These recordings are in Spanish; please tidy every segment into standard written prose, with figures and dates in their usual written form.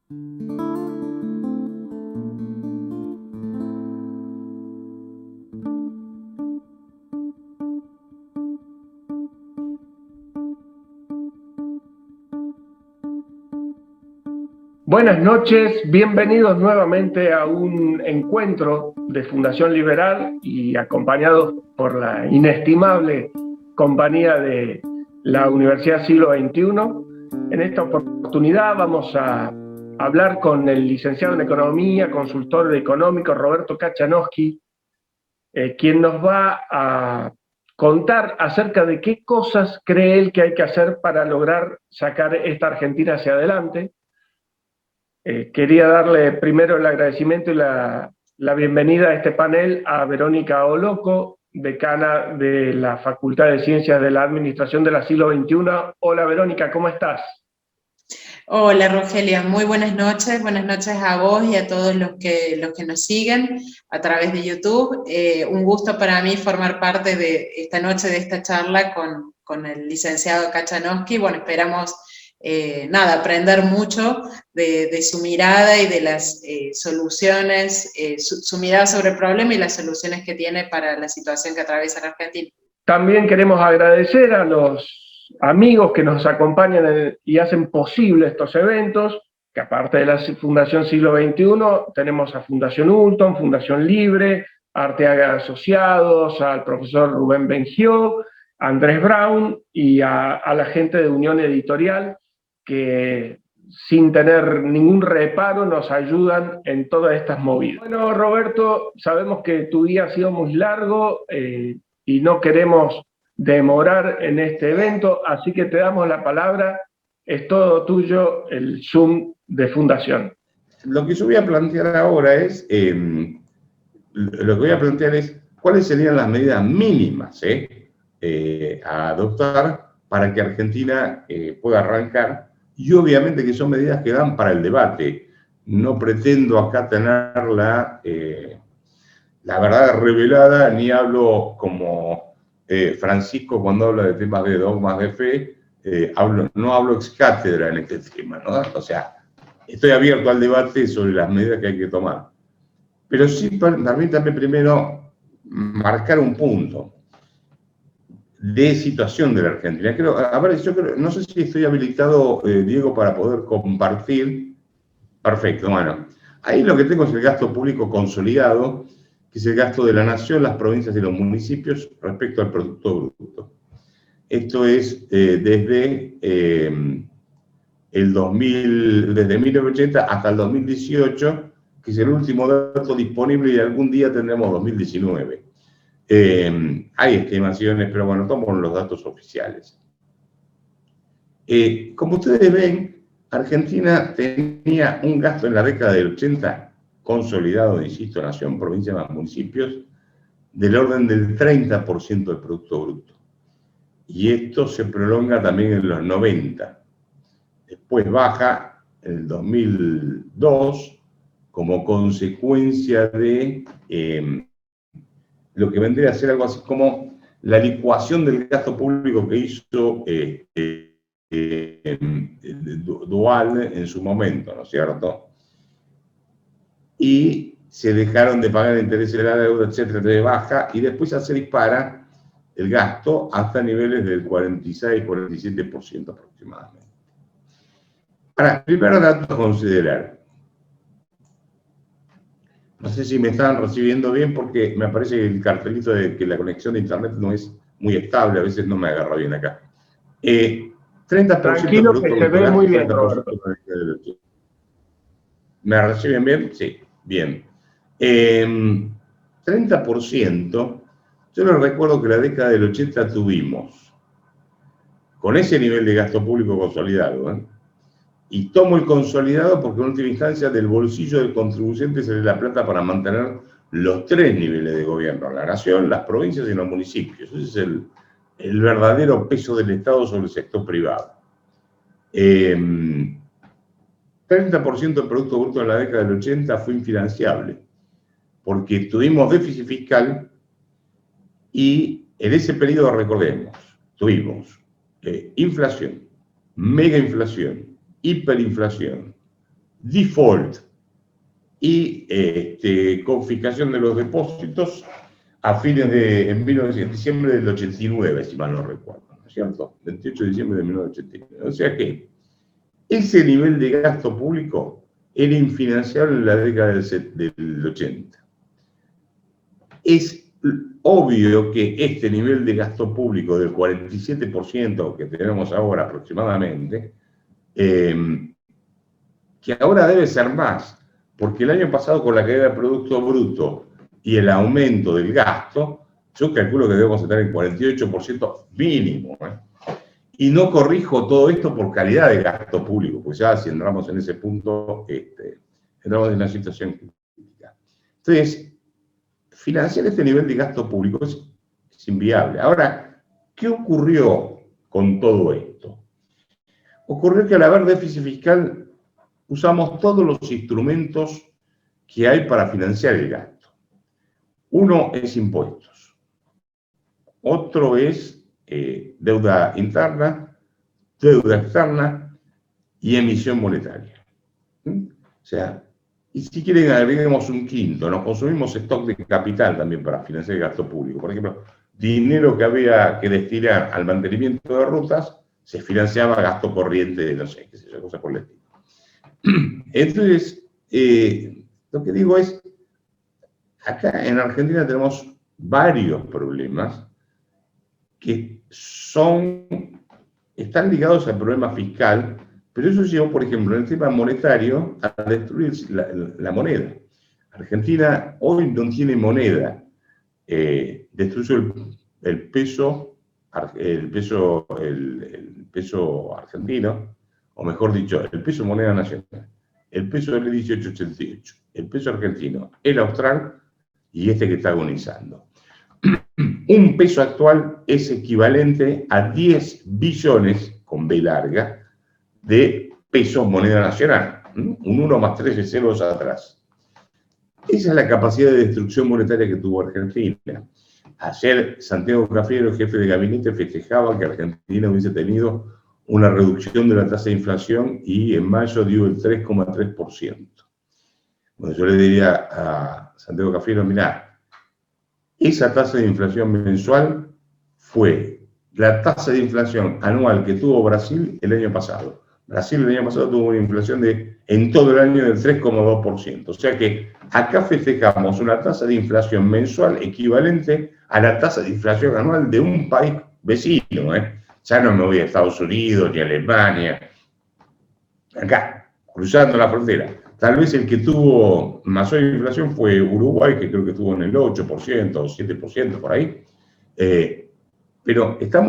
Buenas noches, bienvenidos nuevamente a un encuentro de Fundación Liberal y acompañados por la inestimable compañía de la Universidad Siglo XXI. En esta oportunidad vamos a hablar con el licenciado en Economía, consultor económico Roberto Kachanowski, quien nos va a contar acerca de qué cosas cree él que hay que hacer para lograr sacar esta Argentina hacia adelante. Quería darle primero el agradecimiento y la bienvenida a este panel a Verónica Oloco, decana de la Facultad de Ciencias de la Administración de la Siglo XXI. Hola Verónica, ¿cómo estás? Hola Rogelia, muy buenas noches a vos y a todos los que nos siguen a través de YouTube. Un gusto para mí formar parte de esta noche, de esta charla con el licenciado Kachanowski. Bueno, esperamos aprender mucho de su mirada y de las soluciones, su mirada sobre el problema y las soluciones que tiene para la situación que atraviesa la Argentina. También queremos agradecer a los amigos que nos acompañan y hacen posible estos eventos, que aparte de la Fundación Siglo XXI, tenemos a Fundación Ulton, Fundación Libre, Arteaga Asociados, al profesor Rubén Bengió, a Andrés Brown y a la gente de Unión Editorial, que sin tener ningún reparo nos ayudan en todas estas movidas. Bueno, Roberto, sabemos que tu día ha sido muy largo y no queremos demorar en este evento, así que te damos la palabra. Es todo tuyo el Zoom de Fundación. Lo que yo voy a plantear ahora es, cuáles serían las medidas mínimas a adoptar para que Argentina pueda arrancar, y obviamente que son medidas que dan para el debate. No pretendo acá tener la verdad revelada, ni hablo como Francisco cuando habla de temas de dogmas de fe, no hablo ex cátedra en este tema, ¿no? O sea, estoy abierto al debate sobre las medidas que hay que tomar. Pero sí, permítame primero marcar un punto de situación de la Argentina. No sé si estoy habilitado, Diego, para poder compartir. Perfecto, bueno. Ahí lo que tengo es el gasto público consolidado, que es el gasto de la nación, las provincias y los municipios respecto al Producto Bruto. Esto es desde 1980 hasta el 2018, que es el último dato disponible, y algún día tendremos 2019. Hay estimaciones, pero bueno, tomo los datos oficiales. Como ustedes ven, Argentina tenía un gasto en la década del 80 consolidado, insisto, nación, provincia más municipios, del orden del 30% del Producto Bruto. Y esto se prolonga también en los 90. Después baja en el 2002 como consecuencia de lo que vendría a ser algo así como la licuación del gasto público que hizo Dual en su momento, ¿no es cierto? Y se dejaron de pagar intereses de la deuda, etcétera, entonces baja, y después ya se dispara el gasto hasta niveles del 46-47% aproximadamente. Ahora, primero dato a considerar. No sé si me están recibiendo bien, porque me aparece el cartelito de que la conexión de internet no es muy estable, a veces no me agarra bien acá. 30% Tranquilo, que se ve muy bien, Roberto. ¿Me reciben bien? Sí, bien. 30%, yo les recuerdo que la década del 80 tuvimos, con ese nivel de gasto público consolidado, y tomo el consolidado porque en última instancia del bolsillo del contribuyente sale la plata para mantener los tres niveles de gobierno: la nación, las provincias y los municipios. Ese es el verdadero peso del Estado sobre el sector privado. 30% del Producto Bruto en la década del 80 fue infinanciable, porque tuvimos déficit fiscal y en ese periodo, recordemos, tuvimos inflación, mega inflación, hiperinflación, default y confiscación de los depósitos a fines en diciembre del 89, si mal no recuerdo, ¿no es cierto? 28 de diciembre de 1989. O sea que ese nivel de gasto público era infinanciable en la década del 80. Es obvio que este nivel de gasto público del 47% que tenemos ahora aproximadamente, que ahora debe ser más, porque el año pasado con la caída del Producto Bruto y el aumento del gasto, yo calculo que debemos estar en 48% mínimo, ¿eh? Y no corrijo todo esto por calidad de gasto público, pues ya si entramos en ese punto, entramos en una situación crítica. Entonces, financiar este nivel de gasto público es inviable. Ahora, ¿qué ocurrió con todo esto? Ocurrió que al haber déficit fiscal, usamos todos los instrumentos que hay para financiar el gasto. Uno es impuestos, otro es deuda interna, deuda externa y emisión monetaria. O sea, y si quieren agreguemos un quinto, nos consumimos stock de capital también para financiar el gasto público. Por ejemplo, dinero que había que destinar al mantenimiento de rutas se financiaba gasto corriente de, no sé, qué sé yo, cosas por el estilo. Entonces, lo que digo es, acá en Argentina tenemos varios problemas que están ligados al problema fiscal, pero eso llevó, por ejemplo, en el tema monetario, a destruir la moneda. Argentina hoy no tiene moneda, destruyó el peso argentino, o mejor dicho, el peso moneda nacional, el peso del 1888, el peso argentino, el austral y este que está agonizando. Un peso actual es equivalente a 10 billones, con B larga, de pesos moneda nacional. Un 1 más 3 es 0 atrás. Esa es la capacidad de destrucción monetaria que tuvo Argentina. Ayer Santiago Cafiero, jefe de gabinete, festejaba que Argentina hubiese tenido una reducción de la tasa de inflación y en mayo dio el 3,3%. Bueno, yo le diría a Santiago Cafiero, mirá, esa tasa de inflación mensual fue la tasa de inflación anual que tuvo Brasil el año pasado. Brasil el año pasado tuvo una inflación en todo el año del 3,2%. O sea que acá festejamos una tasa de inflación mensual equivalente a la tasa de inflación anual de un país vecino. Ya no me voy a Estados Unidos ni a Alemania. Acá, cruzando la frontera. Tal vez el que tuvo mayor inflación fue Uruguay, que creo que estuvo en el 8% o 7% por ahí. Pero están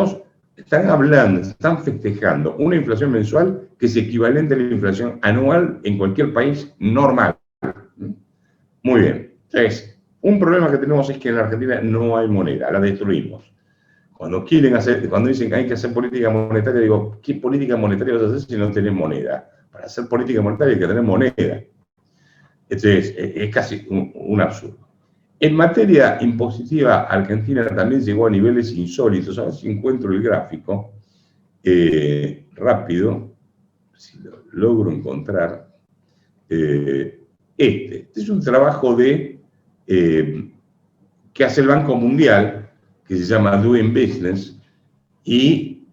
festejando una inflación mensual que es equivalente a la inflación anual en cualquier país normal. Muy bien. Entonces, un problema que tenemos es que en la Argentina no hay moneda, la destruimos. Cuando dicen que hay que hacer política monetaria, digo, ¿qué política monetaria vas a hacer si no tenés moneda? Para hacer política monetaria hay que tener moneda. Entonces, es casi un absurdo. En materia impositiva, Argentina también llegó a niveles insólitos. A ver si encuentro el gráfico rápido, si lo logro encontrar. Este es un trabajo que hace el Banco Mundial, que se llama Doing Business, y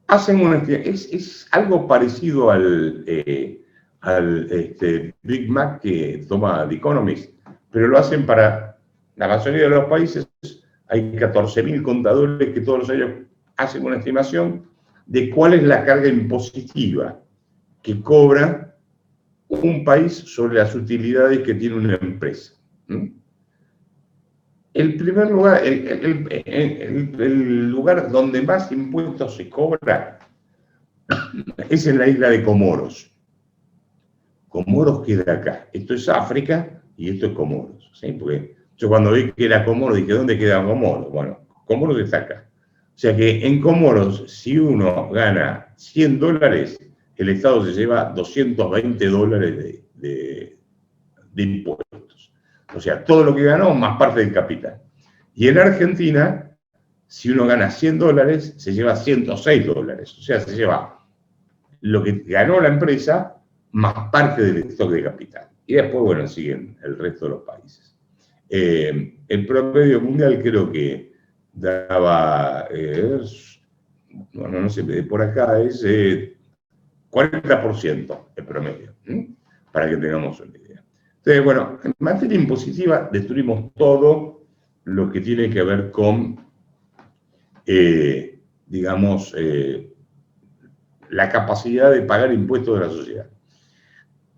hacen es algo parecido al Big Mac que toma The Economist, pero lo hacen para la mayoría de los países. Hay 14.000 contadores que todos los años hacen una estimación de cuál es la carga impositiva que cobra un país sobre las utilidades que tiene una empresa. El primer lugar, el lugar donde más impuestos se cobra es en la isla de Comoros. Comoros queda acá. Esto es África y esto es Comoros. ¿Sí? Porque yo cuando vi que era Comoros dije, ¿dónde queda Comoros? Bueno, Comoros está acá. O sea que en Comoros, si uno gana $100, el Estado se lleva $220 de impuestos. O sea, todo lo que ganó más parte del capital. Y en Argentina, si uno gana $100, se lleva $106. O sea, se lleva lo que ganó la empresa más parte del stock de capital. Y después, bueno, siguen el resto de los países. El promedio mundial creo que daba, bueno, no sé, por acá es 40% el promedio, para que tengamos una idea. Entonces, bueno, en materia impositiva destruimos todo lo que tiene que ver con, digamos, la capacidad de pagar impuestos de la sociedad.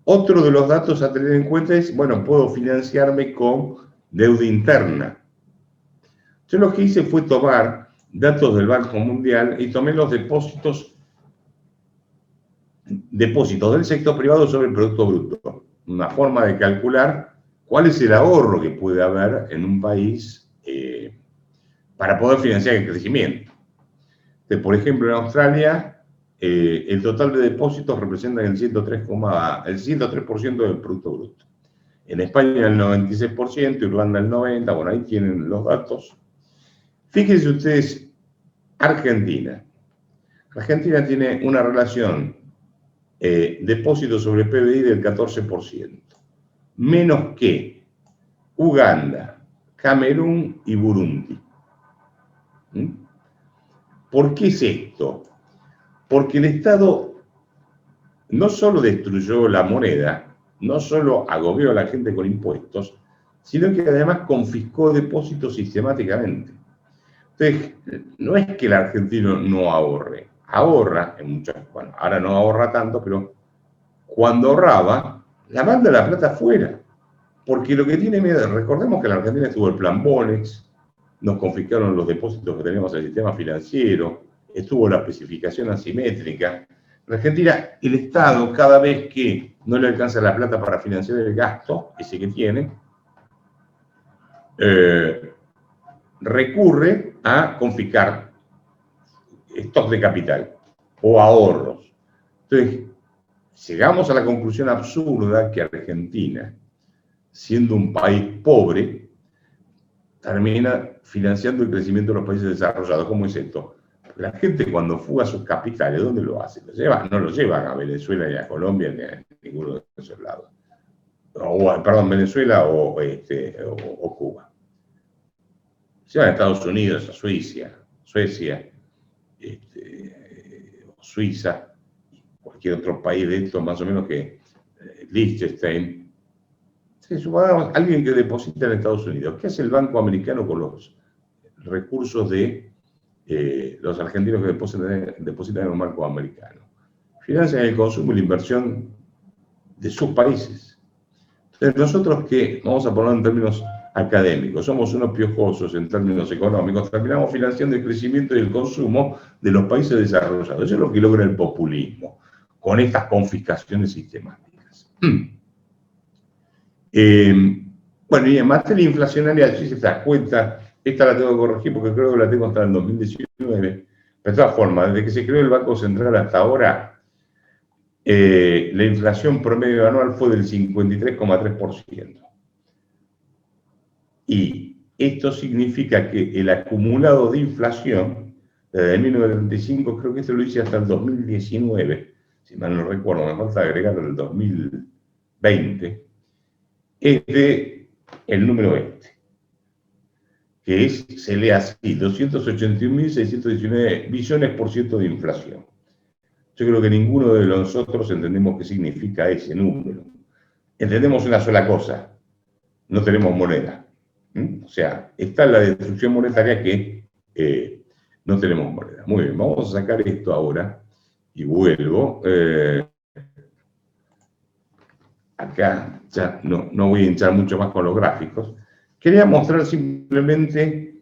Otro de los datos a tener en cuenta es, bueno, puedo financiarme con deuda interna. Yo lo que hice fue tomar datos del Banco Mundial y tomé los depósitos del sector privado sobre el Producto Bruto. Una forma de calcular cuál es el ahorro que puede haber en un país para poder financiar el crecimiento. Entonces, por ejemplo, en Australia, el total de depósitos representa el 103% del Producto Bruto. En España el 96%, Irlanda el 90%, bueno, ahí tienen los datos. Fíjense ustedes, Argentina. Argentina tiene una relación depósito sobre PBI del 14%, menos que Uganda, Camerún y Burundi. ¿Por qué es esto? Porque el Estado no solo destruyó la moneda, no solo agobió a la gente con impuestos, sino que además confiscó depósitos sistemáticamente. Entonces, no es que el argentino no ahorre, ahorra en muchas, bueno, ahora no ahorra tanto, pero cuando ahorraba, la manda la plata afuera. Porque lo que tiene miedo, recordemos que en la Argentina estuvo el plan Bonex, nos confiscaron los depósitos que teníamos en el sistema financiero, estuvo la especificación asimétrica. En Argentina, el Estado, cada vez que no le alcanza la plata para financiar el gasto, ese que tiene, recurre a confiscar stocks de capital o ahorros. Entonces, llegamos a la conclusión absurda que Argentina, siendo un país pobre, termina financiando el crecimiento de los países desarrollados. ¿Cómo es esto? La gente cuando fuga sus capitales, ¿dónde lo hace? No lo llevan a Venezuela ni a Colombia ni a ninguno de esos lados. Perdón, Venezuela o Cuba. Se van a Estados Unidos, a Suecia, o Suiza, cualquier otro país de estos, más o menos que Liechtenstein. Supongamos alguien que deposita en Estados Unidos. ¿Qué hace el Banco Americano con los recursos de los argentinos que depositan en un banco americano? Financian el consumo y la inversión de sus países. Entonces, nosotros que, vamos a ponerlo en términos académicos, somos unos piojosos en términos económicos, terminamos financiando el crecimiento y el consumo de los países desarrollados. Eso es lo que logra el populismo, con estas confiscaciones sistemáticas. Bueno, y en materia inflacionaria, si se da cuenta, esta la tengo que corregir porque creo que la tengo hasta el 2019, pero de todas formas, desde que se creó el Banco Central hasta ahora, la inflación promedio anual fue del 53,3%. Y esto significa que el acumulado de inflación, desde 1935, creo que esto lo hice hasta el 2019, si mal no recuerdo, me falta agregar el 2020, es de el número este, que se lee así, 281.619 billones por ciento de inflación. Yo creo que ninguno de nosotros entendemos qué significa ese número. Entendemos una sola cosa, no tenemos moneda. O sea, está la destrucción monetaria que no tenemos moneda. Muy bien, vamos a sacar esto ahora y vuelvo. Acá ya no voy a hinchar mucho más con los gráficos. Quería mostrar simplemente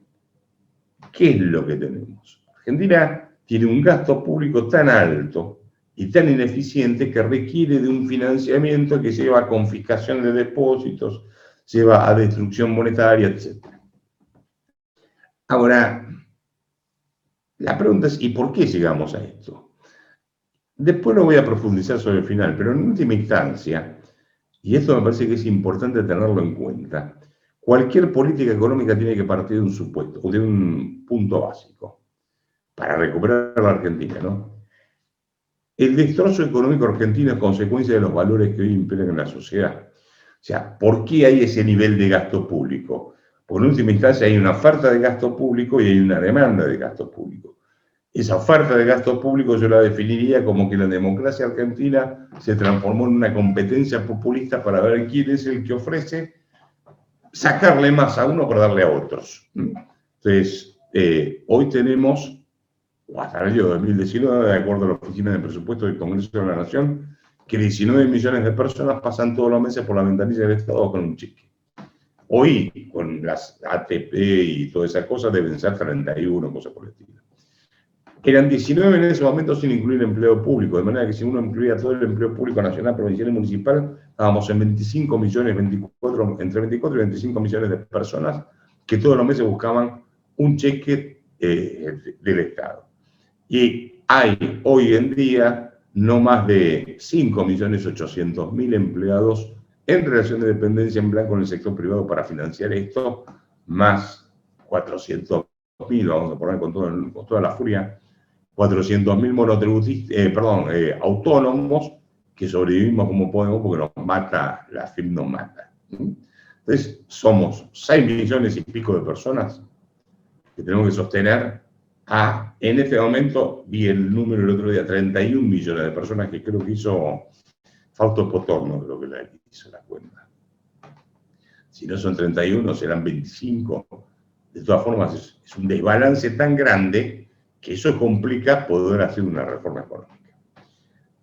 qué es lo que tenemos. Argentina tiene un gasto público tan alto y tan ineficiente que requiere de un financiamiento que lleva a confiscación de depósitos, lleva a destrucción monetaria, etc. Ahora, la pregunta es, ¿y por qué llegamos a esto? Después lo voy a profundizar sobre el final, pero en última instancia, y esto me parece que es importante tenerlo en cuenta, cualquier política económica tiene que partir de un supuesto, o de un punto básico, para recuperar la Argentina, ¿no? El destrozo económico argentino es consecuencia de los valores que hoy imperan en la sociedad. O sea, ¿por qué hay ese nivel de gasto público? Por última instancia hay una oferta de gasto público y hay una demanda de gasto público. Esa oferta de gasto público yo la definiría como que la democracia argentina se transformó en una competencia populista para ver quién es el que ofrece sacarle más a uno para darle a otros. Entonces, hoy tenemos, o hasta el año 2019, de acuerdo a la Oficina de Presupuesto del Congreso de la Nación, que 19 millones de personas pasan todos los meses por la ventanilla del Estado con un cheque. Hoy, con las ATP y toda esa cosa, deben ser 31, cosas por el estilo. Eran 19 en ese momento sin incluir empleo público, de manera que si uno incluía todo el empleo público nacional, provincial y municipal, estábamos en 25 millones, entre 24 y 25 millones de personas que todos los meses buscaban un cheque del Estado. Y hay hoy en día no más de 5.800.000 empleados en relación de dependencia en blanco en el sector privado para financiar esto, más 400.000, vamos a poner con toda la furia, 400.000 monotributistas, autónomos que sobrevivimos como podemos porque nos mata, la FIP nos mata. Entonces, somos 6 millones y pico de personas que tenemos que sostener en este momento, vi el número el otro día, 31 millones de personas que creo que hizo Fausto Potorno, creo que hizo la cuenta. Si no son 31, serán 25. De todas formas, es un desbalance tan grande que eso complica poder hacer una reforma económica.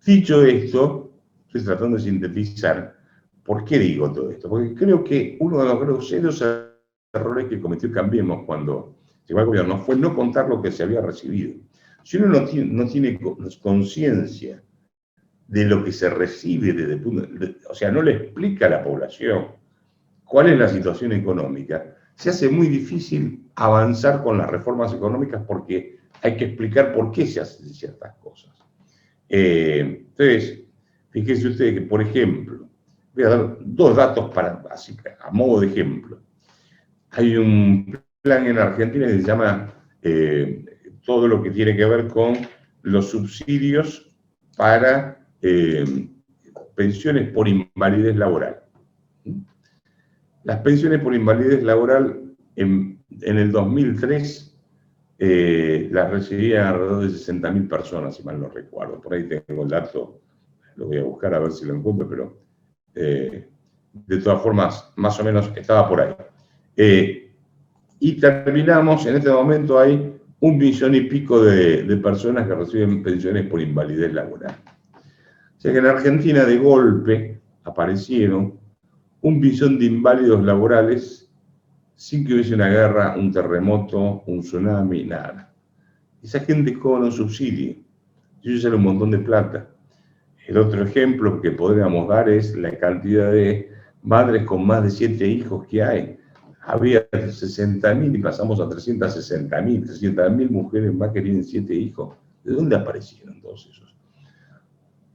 Dicho esto, estoy tratando de sintetizar por qué digo todo esto. Porque creo que uno de los groseros errores que cometió Cambiemos cuando llegó al gobierno fue no contar lo que se había recibido. Si uno no tiene conciencia de lo que se recibe desde el punto o sea, no le explica a la población cuál es la situación económica, se hace muy difícil avanzar con las reformas económicas porque hay que explicar por qué se hacen ciertas cosas. Entonces, fíjense ustedes que, por ejemplo, voy a dar 2 datos así, a modo de ejemplo. Hay un plan en Argentina que se llama todo lo que tiene que ver con los subsidios para pensiones por invalidez laboral. Las pensiones por invalidez laboral en el 2003 las recibían alrededor de 60.000 personas, si mal no recuerdo. Por ahí tengo el dato, lo voy a buscar a ver si lo encuentro, pero de todas formas, más o menos estaba por ahí. Y terminamos, en este momento hay 1 millón y pico de personas que reciben pensiones por invalidez laboral. O sea que en Argentina de golpe aparecieron 1 millón de inválidos laborales sin que hubiese una guerra, un terremoto, un tsunami, nada. Esa gente cobra un subsidio. Y eso sale un montón de plata. El otro ejemplo que podríamos dar es la cantidad de madres con más de 7 hijos que hay. Había 60.000 y pasamos a 360.000. 300.000 mujeres más que tienen 7 hijos. ¿De dónde aparecieron todos esos?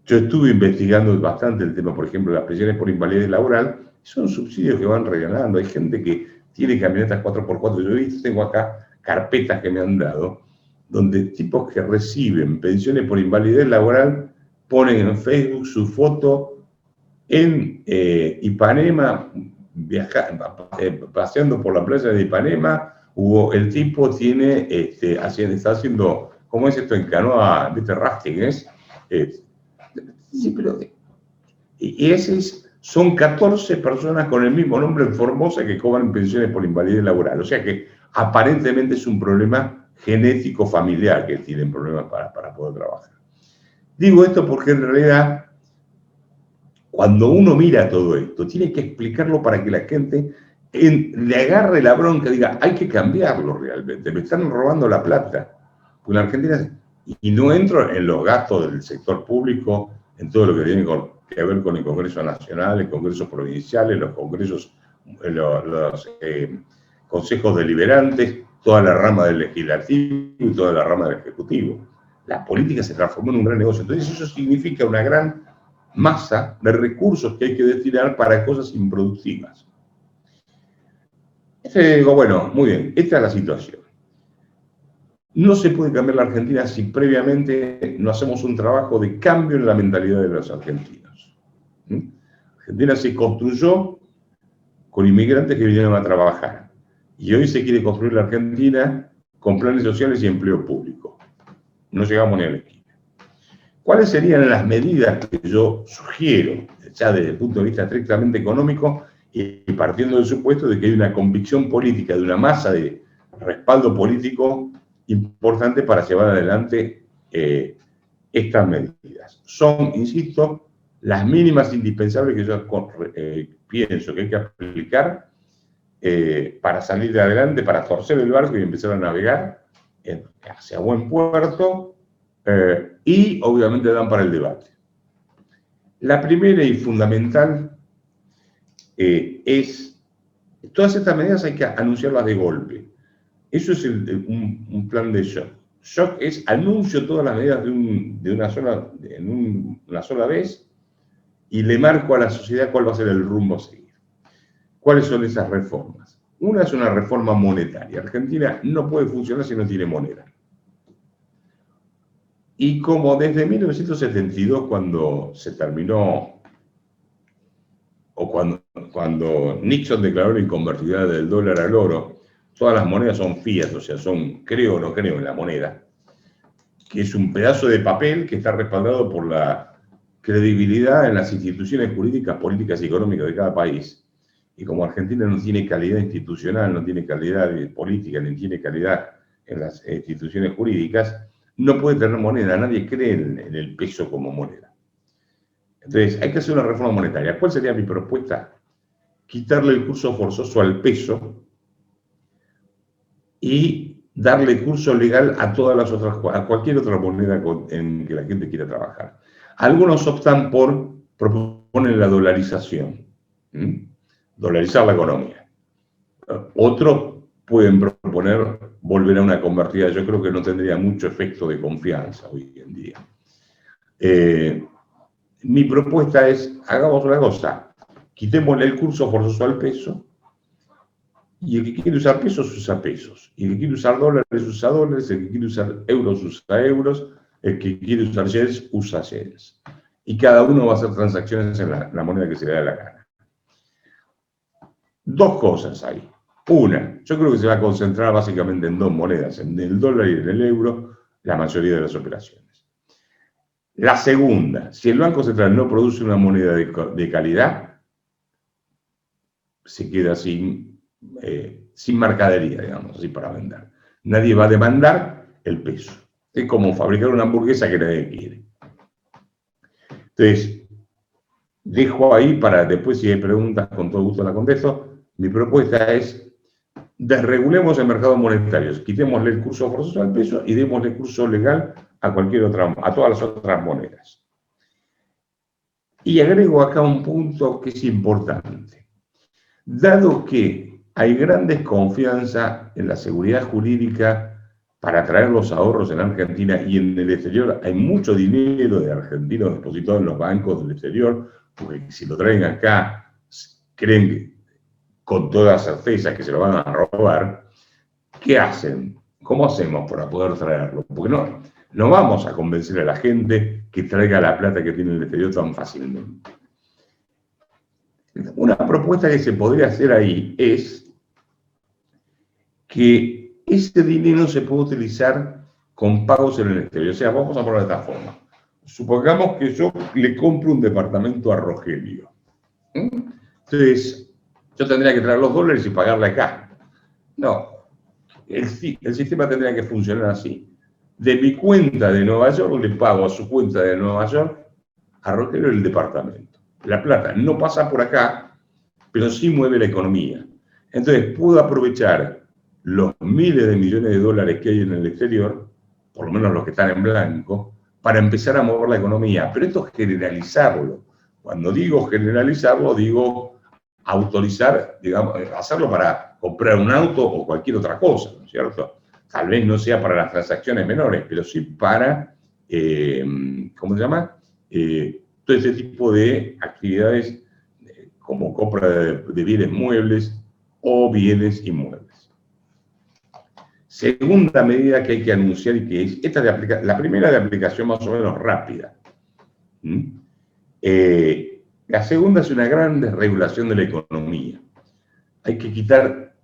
Yo estuve investigando bastante el tema, por ejemplo, de las pensiones por invalidez laboral. Son subsidios que van regalando. Hay gente que tiene camionetas 4x4. Yo he visto, tengo acá carpetas que me han dado, donde tipos que reciben pensiones por invalidez laboral ponen en Facebook su foto en Ipanema, paseando por la playa de Ipanema, el tipo tiene, está haciendo, ¿cómo es esto en canoa? ¿Viste? Rafting, ¿es? Sí, pero... Y son 14 personas con el mismo nombre en Formosa que cobran pensiones por invalidez laboral. O sea que aparentemente es un problema genético familiar que tienen problemas para poder trabajar. Digo esto porque en realidad, cuando uno mira todo esto, tiene que explicarlo para que la gente le agarre la bronca y diga, hay que cambiarlo realmente, me están robando la plata. Porque en Argentina, y no entro en los gastos del sector público, en todo lo que tiene que ver con el Congreso Nacional, el Congreso Provincial, los congresos, los consejos deliberantes, toda la rama del legislativo y toda la rama del ejecutivo. La política se transformó en un gran negocio. Entonces eso significa una gran masa de recursos que hay que destinar para cosas improductivas. Digo, bueno, muy bien, esta es la situación. No se puede cambiar la Argentina si previamente no hacemos un trabajo de cambio en la mentalidad de los argentinos. Argentina se construyó con inmigrantes que vinieron a trabajar. Y hoy se quiere construir la Argentina con planes sociales y empleo público. No llegamos ni a la esquina. ¿Cuáles serían las medidas que yo sugiero, ya desde el punto de vista estrictamente económico, y partiendo del supuesto de que hay una convicción política, de una masa de respaldo político importante para llevar adelante estas medidas? Son, insisto, las mínimas indispensables que yo pienso que hay que aplicar para salir de adelante, para torcer el barco y empezar a navegar hacia buen puerto, y obviamente dan para el debate. La primera y fundamental es, todas estas medidas hay que anunciarlas de golpe. Eso es un plan de shock. Shock es anuncio todas las medidas en una sola vez y le marco a la sociedad cuál va a ser el rumbo a seguir. ¿Cuáles son esas reformas? Una es una reforma monetaria. Argentina no puede funcionar si no tiene moneda. Y como desde 1972, cuando se terminó, o cuando Nixon declaró la inconvertibilidad del dólar al oro, todas las monedas son fiat, o sea, son creo o no creo en la moneda, que es un pedazo de papel que está respaldado por la credibilidad en las instituciones jurídicas, políticas y económicas de cada país. Y como Argentina no tiene calidad institucional, no tiene calidad política, ni tiene calidad en las instituciones jurídicas, no puede tener moneda. Nadie cree en el peso como moneda. Entonces, hay que hacer una reforma monetaria. ¿Cuál sería mi propuesta? Quitarle el curso forzoso al peso y darle curso legal a todas las otras, a cualquier otra moneda en que la gente quiera trabajar. Algunos optan por proponer la dolarización, dolarizar la economía. Otros pueden proponer volver a una convertida. Yo creo que no tendría mucho efecto de confianza hoy en día. Mi propuesta es, hagamos una cosa, quitémosle el curso forzoso al peso, y el que quiere usar pesos, usa pesos. Y el que quiere usar dólares, usa dólares. El que quiere usar euros, usa euros. El que quiere usar yens, usa yens. Y cada uno va a hacer transacciones en la moneda que se le da la gana. Dos cosas ahí. Una, yo creo que se va a concentrar básicamente en dos monedas, en el dólar y en el euro, la mayoría de las operaciones. La segunda, si el Banco Central no produce una moneda de calidad, se queda sin mercadería, digamos así, para vender. Nadie va a demandar el peso. Es como fabricar una hamburguesa que nadie quiere. Entonces, dejo ahí para después, si hay preguntas, con todo gusto la contesto. Mi propuesta es, desregulemos el mercado monetario, quitémosle el curso forzoso al peso y démosle curso legal a todas las otras monedas. Y agrego acá un punto que es importante. Dado que hay gran desconfianza en la seguridad jurídica para traer los ahorros en Argentina y en el exterior, hay mucho dinero de argentinos depositado en los bancos del exterior, porque si lo traen acá, creen con toda certeza que se lo van a robar. ¿Qué hacen? ¿Cómo hacemos para poder traerlo? Porque no vamos a convencer a la gente que traiga la plata que tiene en el exterior tan fácilmente. Una propuesta que se podría hacer ahí es que ese dinero se puede utilizar con pagos en el exterior. O sea, vamos a ponerlo de esta forma. Supongamos que yo le compro un departamento a Rogelio. Entonces, yo tendría que traer los dólares y pagarle acá. No, el sistema tendría que funcionar así. De mi cuenta de Nueva York le pago a su cuenta de Nueva York a Rogelio el departamento. La plata no pasa por acá, pero sí mueve la economía. Entonces, puedo aprovechar los miles de millones de dólares que hay en el exterior, por lo menos los que están en blanco, para empezar a mover la economía. Pero esto es generalizarlo. Cuando digo generalizarlo, digo autorizar, digamos, hacerlo para comprar un auto o cualquier otra cosa, ¿no es cierto? Tal vez no sea para las transacciones menores, pero sí para, ¿cómo se llama? Todo ese tipo de actividades como compra de bienes muebles o bienes inmuebles. Segunda medida que hay que anunciar y que es, esta de la primera de aplicación más o menos rápida. La segunda es una gran desregulación de la economía. Hay que quitar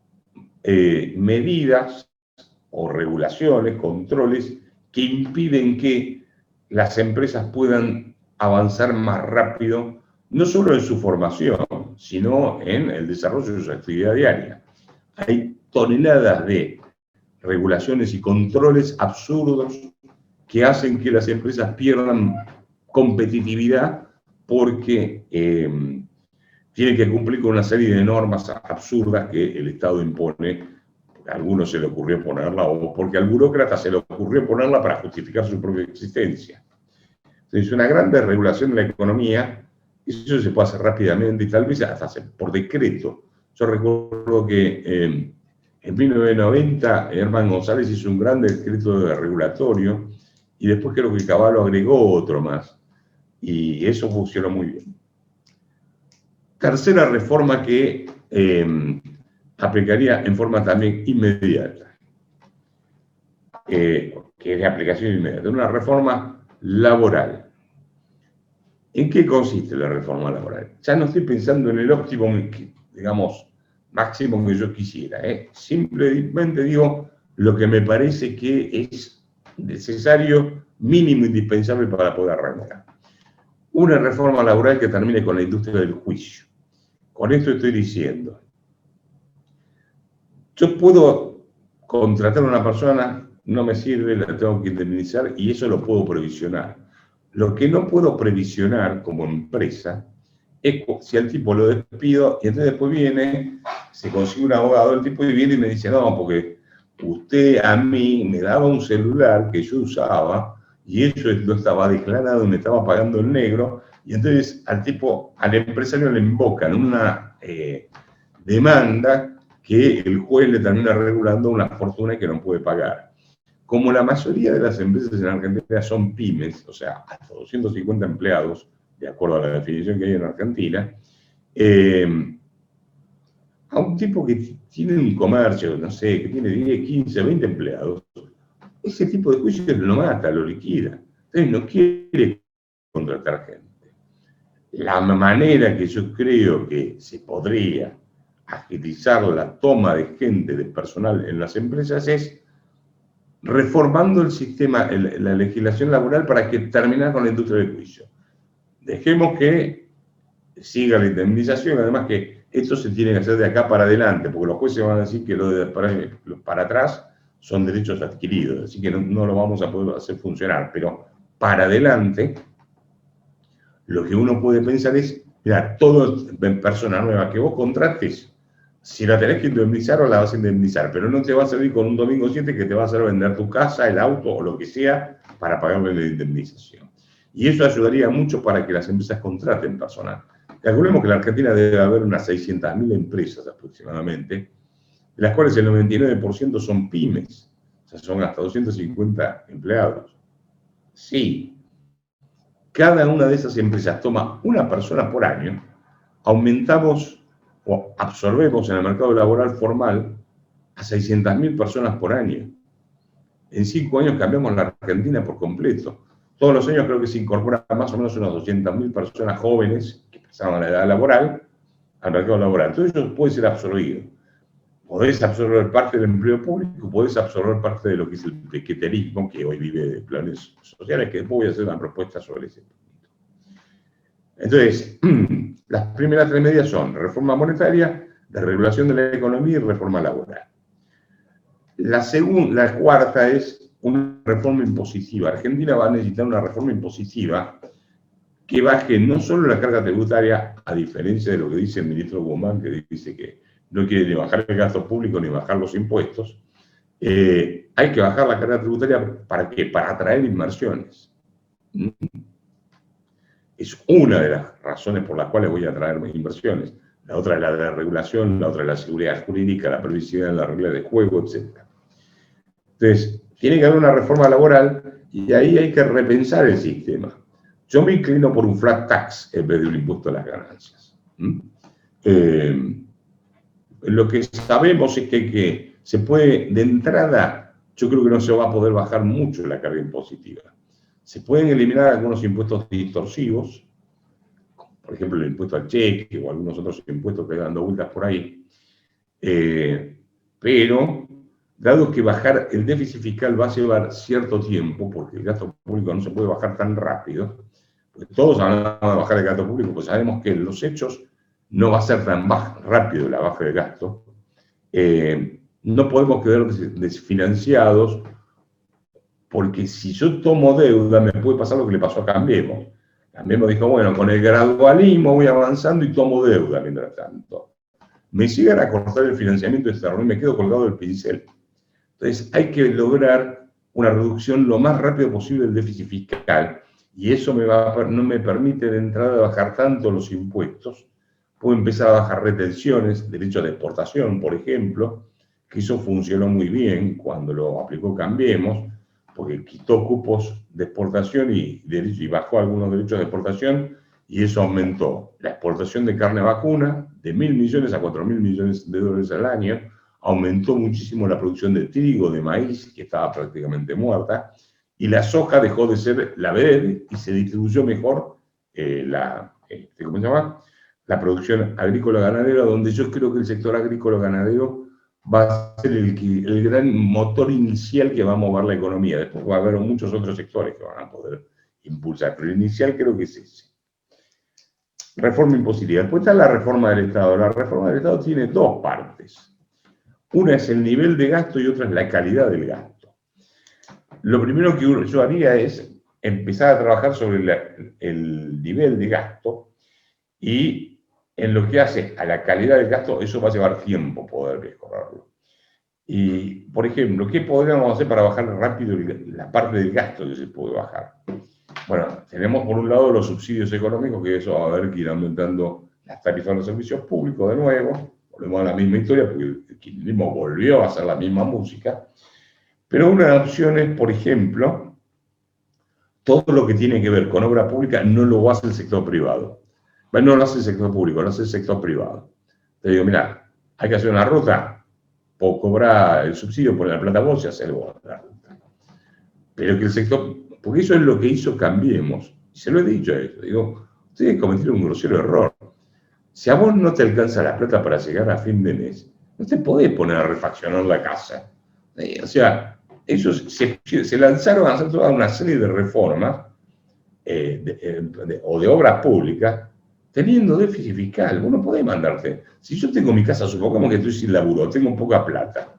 medidas o regulaciones, controles que impiden que las empresas puedan avanzar más rápido, no solo en su formación, sino en el desarrollo de su actividad diaria. Hay toneladas de regulaciones y controles absurdos que hacen que las empresas pierdan competitividad porque tienen que cumplir con una serie de normas absurdas que el Estado impone. A algunos se le ocurrió ponerla o porque al burócrata se le ocurrió ponerla para justificar su propia existencia. Entonces, una gran desregulación de la economía, eso se puede hacer rápidamente y tal vez hasta por decreto. Yo recuerdo que en 1990 Herman González hizo un gran decreto regulatorio y después creo que Cavallo agregó otro más. Y eso funcionó muy bien. Tercera reforma que aplicaría en forma también inmediata, que es de aplicación inmediata, una reforma laboral. ¿En qué consiste la reforma laboral? Ya no estoy pensando en el óptimo, digamos, máximo que yo quisiera. Simplemente digo lo que me parece que es necesario, mínimo, indispensable para poder arrancar. Una reforma laboral que termine con la industria del juicio. Con esto estoy diciendo, yo puedo contratar a una persona, no me sirve, la tengo que indemnizar y eso lo puedo previsionar. Lo que no puedo previsionar como empresa es si al tipo lo despido y entonces después viene, se consigue un abogado del tipo y viene y me dice, no, porque usted a mí me daba un celular que yo usaba y eso no estaba declarado, me estaba pagando el negro, y entonces al empresario le invocan una demanda que el juez le termina regulando una fortuna que no puede pagar. Como la mayoría de las empresas en Argentina son pymes, o sea, hasta 250 empleados, de acuerdo a la definición que hay en Argentina, a un tipo que tiene un comercio, no sé, que tiene 10, 15, 20 empleados, ese tipo de juicio lo mata, lo liquida. Entonces no quiere contratar gente. La manera que yo creo que se podría agilizar la toma de gente, de personal en las empresas es reformando el sistema, la legislación laboral para que termine con la industria del juicio. Dejemos que siga la indemnización, además que esto se tiene que hacer de acá para adelante, porque los jueces van a decir que lo de para atrás son derechos adquiridos, así que no lo vamos a poder hacer funcionar, pero para adelante, lo que uno puede pensar es, mira, toda persona nueva que vos contrates, si la tenés que indemnizar o la vas a indemnizar, pero no te va a servir con un domingo 7 que te va a hacer vender tu casa, el auto o lo que sea para pagarle la indemnización. Y eso ayudaría mucho para que las empresas contraten personal. Calculemos que en la Argentina debe haber unas 600.000 empresas aproximadamente, de las cuales el 99% son pymes, o sea, son hasta 250 empleados. Sí, cada una de esas empresas toma una persona por año, aumentamos o absorbemos en el mercado laboral formal a 600.000 personas por año. En 5 años cambiamos la Argentina por completo. Todos los años creo que se incorporan más o menos unas 200.000 personas jóvenes que pasaban a la edad laboral al mercado laboral. Todo eso puede ser absorbido. Podés absorber parte del empleo público, podés absorber parte de lo que es el pequeterismo, que hoy vive de planes sociales, que después voy a hacer una propuesta sobre ese punto. Entonces, las primeras 3 medidas son reforma monetaria, desregulación de la economía y reforma laboral. La cuarta es una reforma impositiva. Argentina va a necesitar una reforma impositiva que baje no solo la carga tributaria, a diferencia de lo que dice el ministro Guzmán, que dice que no quiere ni bajar el gasto público ni bajar los impuestos. Hay que bajar la carga tributaria ¿para qué? Para atraer inversiones. Es una de las razones por las cuales voy a atraer inversiones. La otra es la de la regulación, la otra es la seguridad jurídica, la previsibilidad en la regla de juego, etc. Entonces, tiene que haber una reforma laboral y ahí hay que repensar el sistema. Yo me inclino por un flat tax en vez de un impuesto a las ganancias. Lo que sabemos es que se puede, de entrada, yo creo que no se va a poder bajar mucho la carga impositiva. Se pueden eliminar algunos impuestos distorsivos, por ejemplo el impuesto al cheque o algunos otros impuestos que dando vueltas por ahí, pero dado que bajar el déficit fiscal va a llevar cierto tiempo, porque el gasto público no se puede bajar tan rápido, pues todos hablamos de bajar el gasto público, pues sabemos que en los hechos no va a ser tan rápido la baja del gasto. No podemos quedar desfinanciados, porque si yo tomo deuda me puede pasar lo que le pasó a Cambiemos. Cambiemos dijo, bueno, con el gradualismo voy avanzando y tomo deuda mientras tanto. Me llegan a cortar el financiamiento externo y me quedo colgado del pincel. Entonces hay que lograr una reducción lo más rápido posible del déficit fiscal, y eso no me permite de entrada bajar tanto los impuestos. Puedo empezar a bajar retenciones, derechos de exportación, por ejemplo, que eso funcionó muy bien cuando lo aplicó Cambiemos, porque quitó cupos de exportación y bajó algunos derechos de exportación, y eso aumentó la exportación de carne vacuna de 1.000 millones a 4.000 millones de dólares al año, aumentó muchísimo la producción de trigo, de maíz, que estaba prácticamente muerta, y la soja dejó de ser la vedette y se distribuyó mejor ¿cómo se llama? La producción agrícola-ganadera, donde yo creo que el sector agrícola-ganadero va a ser el gran motor inicial que va a mover la economía. Después va a haber muchos otros sectores que van a poder impulsar, pero el inicial creo que es ese. Reforma impositiva. Después está la reforma del Estado. La reforma del Estado tiene dos partes. Una es el nivel de gasto y otra es la calidad del gasto. Lo primero que yo haría es empezar a trabajar sobre el nivel de gasto, y en lo que hace a la calidad del gasto, eso va a llevar tiempo poder mejorarlo. Y, por ejemplo, ¿qué podríamos hacer para bajar rápido la parte del gasto que se puede bajar? Bueno, tenemos por un lado los subsidios económicos, que eso va a haber que ir aumentando las tarifas de los servicios públicos de nuevo. Volvemos a la misma historia, porque el kirchnerismo volvió a hacer la misma música. Pero una opción es, por ejemplo, todo lo que tiene que ver con obra pública no lo hace el sector privado. No lo hace el sector público, lo hace el sector privado. Te digo, mira, hay que hacer una ruta, o cobrar el subsidio por la plata vos y hacer vos la ruta. Pero que el sector, porque eso es lo que hizo Cambiemos, y se lo he dicho a ellos, digo, ustedes cometieron un grosero error. Si a vos no te alcanza la plata para llegar a fin de mes, no te podés poner a refaccionar la casa. O sea, ellos se lanzaron a hacer toda una serie de reformas o de obras públicas, teniendo déficit fiscal. Vos no podés mandarte. Si yo tengo mi casa, supongamos que estoy sin laburo, tengo poca plata,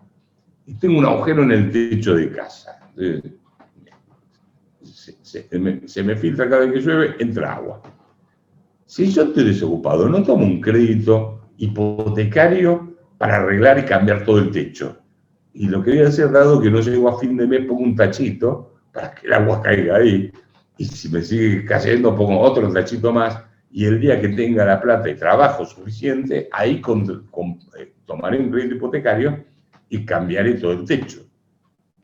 y tengo un agujero en el techo de casa, se me filtra cada vez que llueve, entra agua. Si yo estoy desocupado, no tomo un crédito hipotecario para arreglar y cambiar todo el techo. Y lo que voy a hacer, dado que no llego a fin de mes, pongo un tachito para que el agua caiga ahí. Y si me sigue cayendo, pongo otro tachito más. Y el día que tenga la plata y trabajo suficiente, ahí tomaré un crédito hipotecario y cambiaré todo el techo.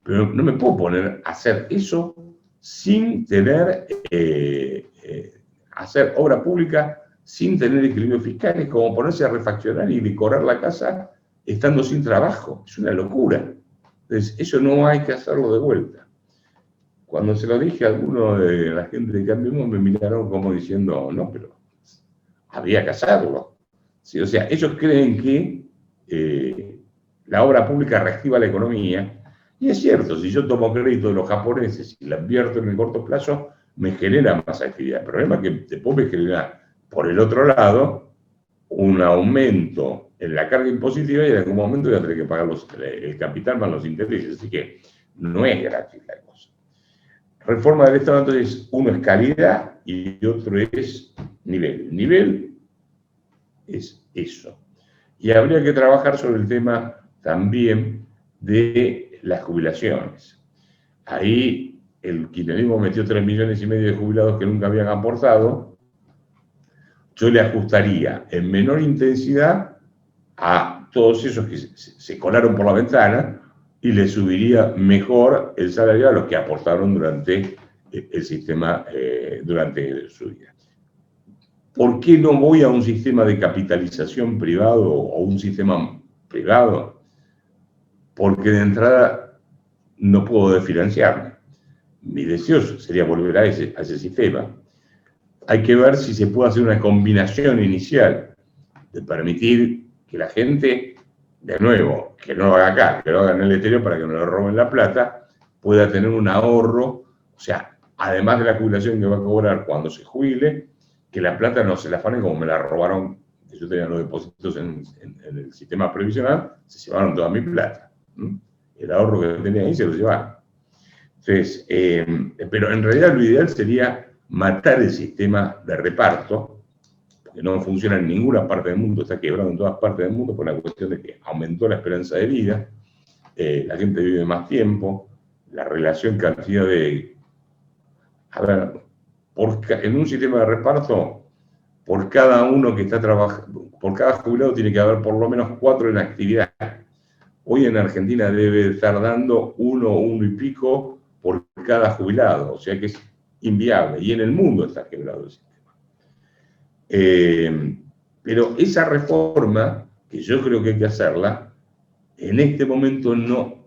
Pero no me puedo poner a hacer eso sin tener, hacer obra pública sin tener equilibrio fiscal. Es como ponerse a refaccionar y decorar la casa estando sin trabajo. Es una locura. Entonces, eso no hay que hacerlo de vuelta. Cuando se lo dije a alguno de la gente de Cambiemos, me miraron como diciendo, no, pero había que hacerlo. Sí, o sea, ellos creen que la obra pública reactiva la economía, y es cierto, si yo tomo crédito de los japoneses y la invierto en el corto plazo, me genera más actividad. El problema es que después me genera, por el otro lado, un aumento en la carga impositiva, y en algún momento voy a tener que pagar el capital más los intereses. Así que no es gratis la cosa. Reforma del Estado, entonces, uno es calidad y otro es nivel. Nivel es eso. Y habría que trabajar sobre el tema también de las jubilaciones. Ahí el kirchnerismo metió 3,5 millones de jubilados que nunca habían aportado. Yo le ajustaría en menor intensidad a todos esos que se colaron por la ventana, y le subiría mejor el salario a los que aportaron durante el sistema, durante su vida. ¿Por qué no voy a un sistema de capitalización privado o un sistema privado? Porque de entrada no puedo desfinanciarme. Mi deseo sería volver a ese sistema. Hay que ver si se puede hacer una combinación inicial de permitir que la gente, de nuevo, que no lo haga acá, que lo haga en el exterior para que no le roben la plata, pueda tener un ahorro, o sea, además de la jubilación que va a cobrar cuando se jubile, que la plata no se la afanen como me la robaron, que yo tenía los depósitos en el sistema previsional, se llevaron toda mi plata. El ahorro que tenía ahí se lo llevaron. Entonces, pero en realidad lo ideal sería matar el sistema de reparto, que no funciona en ninguna parte del mundo, está quebrado en todas partes del mundo por la cuestión de que aumentó la esperanza de vida, la gente vive más tiempo, la relación cantidad de... A ver, en un sistema de reparto, por cada uno que está trabajando, por cada jubilado tiene que haber por lo menos 4 en actividad. Hoy en Argentina debe estar dando 1 y pico por cada jubilado, o sea que es inviable, y en el mundo está quebrado el sistema. Pero esa reforma, que yo creo que hay que hacerla, en este momento no,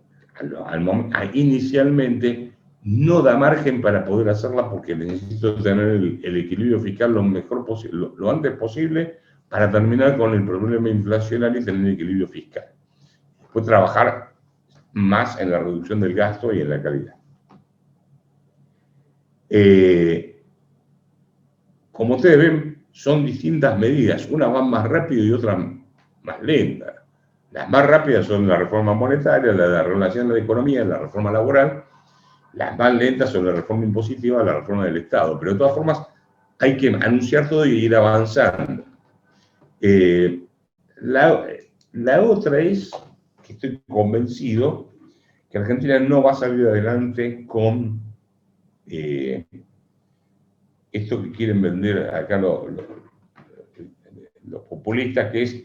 inicialmente no da margen para poder hacerla porque necesito tener el equilibrio fiscal lo mejor posible, lo antes posible, para terminar con el problema inflacionario y tener el equilibrio fiscal. Después trabajar más en la reducción del gasto y en la calidad. Como ustedes ven, son distintas medidas, unas van más rápido y otras más lentas. Las más rápidas son la reforma monetaria, la regulación de la economía, la reforma laboral. Las más lentas son la reforma impositiva, la reforma del Estado. Pero de todas formas, hay que anunciar todo y ir avanzando. La otra es que estoy convencido que Argentina no va a salir adelante con esto que quieren vender acá los populistas, que es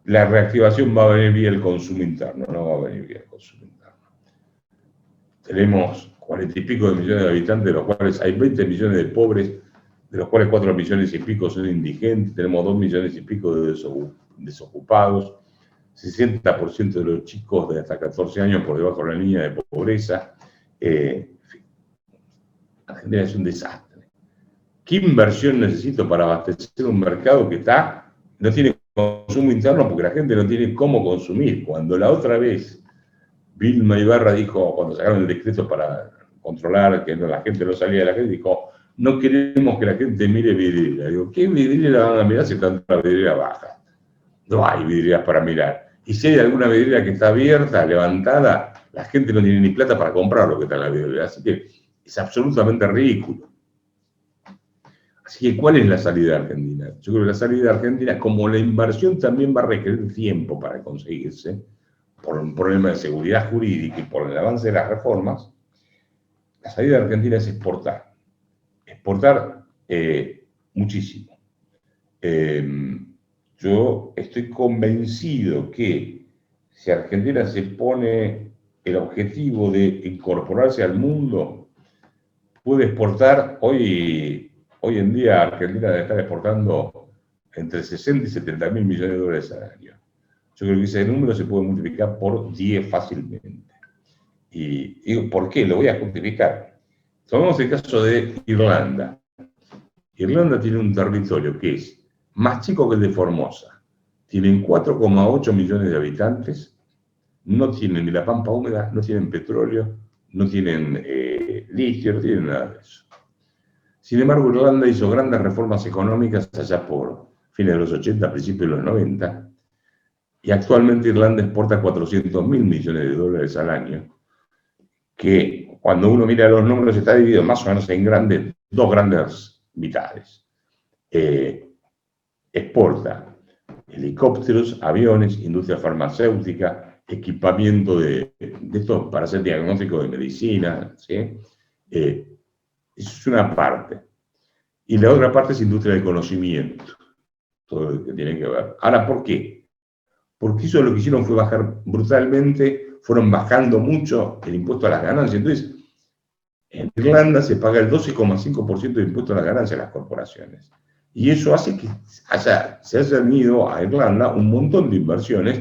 la reactivación va a venir vía el consumo interno, no va a venir vía el consumo interno. Tenemos 40 y pico de millones de habitantes, de los cuales hay 20 millones de pobres, de los cuales 4 millones y pico son indigentes, tenemos 2 millones y pico de desocupados, 60% de los chicos de hasta 14 años por debajo de la línea de pobreza. Argentina es un desastre. ¿Qué inversión necesito para abastecer un mercado que no tiene consumo interno porque la gente no tiene cómo consumir? Cuando la otra vez Vilma Ibarra dijo, cuando sacaron el decreto para controlar que la gente no salía de la calle, dijo, no queremos que la gente mire vidriera. Digo, ¿qué vidriera van a mirar si está la vidriera baja? No hay vidrieras para mirar. Y si hay alguna vidriera que está abierta, levantada, la gente no tiene ni plata para comprar lo que está en la vidriera. Así que es absolutamente ridículo. Así que, ¿cuál es la salida de Argentina? Yo creo que la salida de Argentina, como la inversión también va a requerir tiempo para conseguirse, por un problema de seguridad jurídica y por el avance de las reformas, la salida de Argentina es exportar. Exportar muchísimo. Yo estoy convencido que si Argentina se pone el objetivo de incorporarse al mundo, puede exportar. Hoy en día Argentina debe estar exportando entre 60 y 70 mil millones de dólares al año. Yo creo que ese número se puede multiplicar por 10 fácilmente. Y ¿por qué? Lo voy a justificar. Tomemos el caso de Irlanda. Irlanda tiene un territorio que es más chico que el de Formosa. Tienen 4,8 millones de habitantes. No tienen ni la pampa húmeda, no tienen petróleo, no tienen litio, no tienen nada de eso. Sin embargo, Irlanda hizo grandes reformas económicas allá por fines de los 80, principios de los 90, y actualmente Irlanda exporta 400 mil millones de dólares al año, que cuando uno mira los números está dividido más o menos en dos grandes mitades. Exporta helicópteros, aviones, industria farmacéutica, equipamiento de esto para hacer diagnóstico de medicina, ¿sí? Eso es una parte. Y la otra parte es industria de conocimiento, todo lo que tiene que ver. Ahora, ¿por qué? Porque eso lo que hicieron fue bajar brutalmente, fueron bajando mucho el impuesto a las ganancias. Entonces, en Irlanda se paga el 12,5% de impuesto a las ganancias a las corporaciones. Y eso hace que se hayan ido a Irlanda un montón de inversiones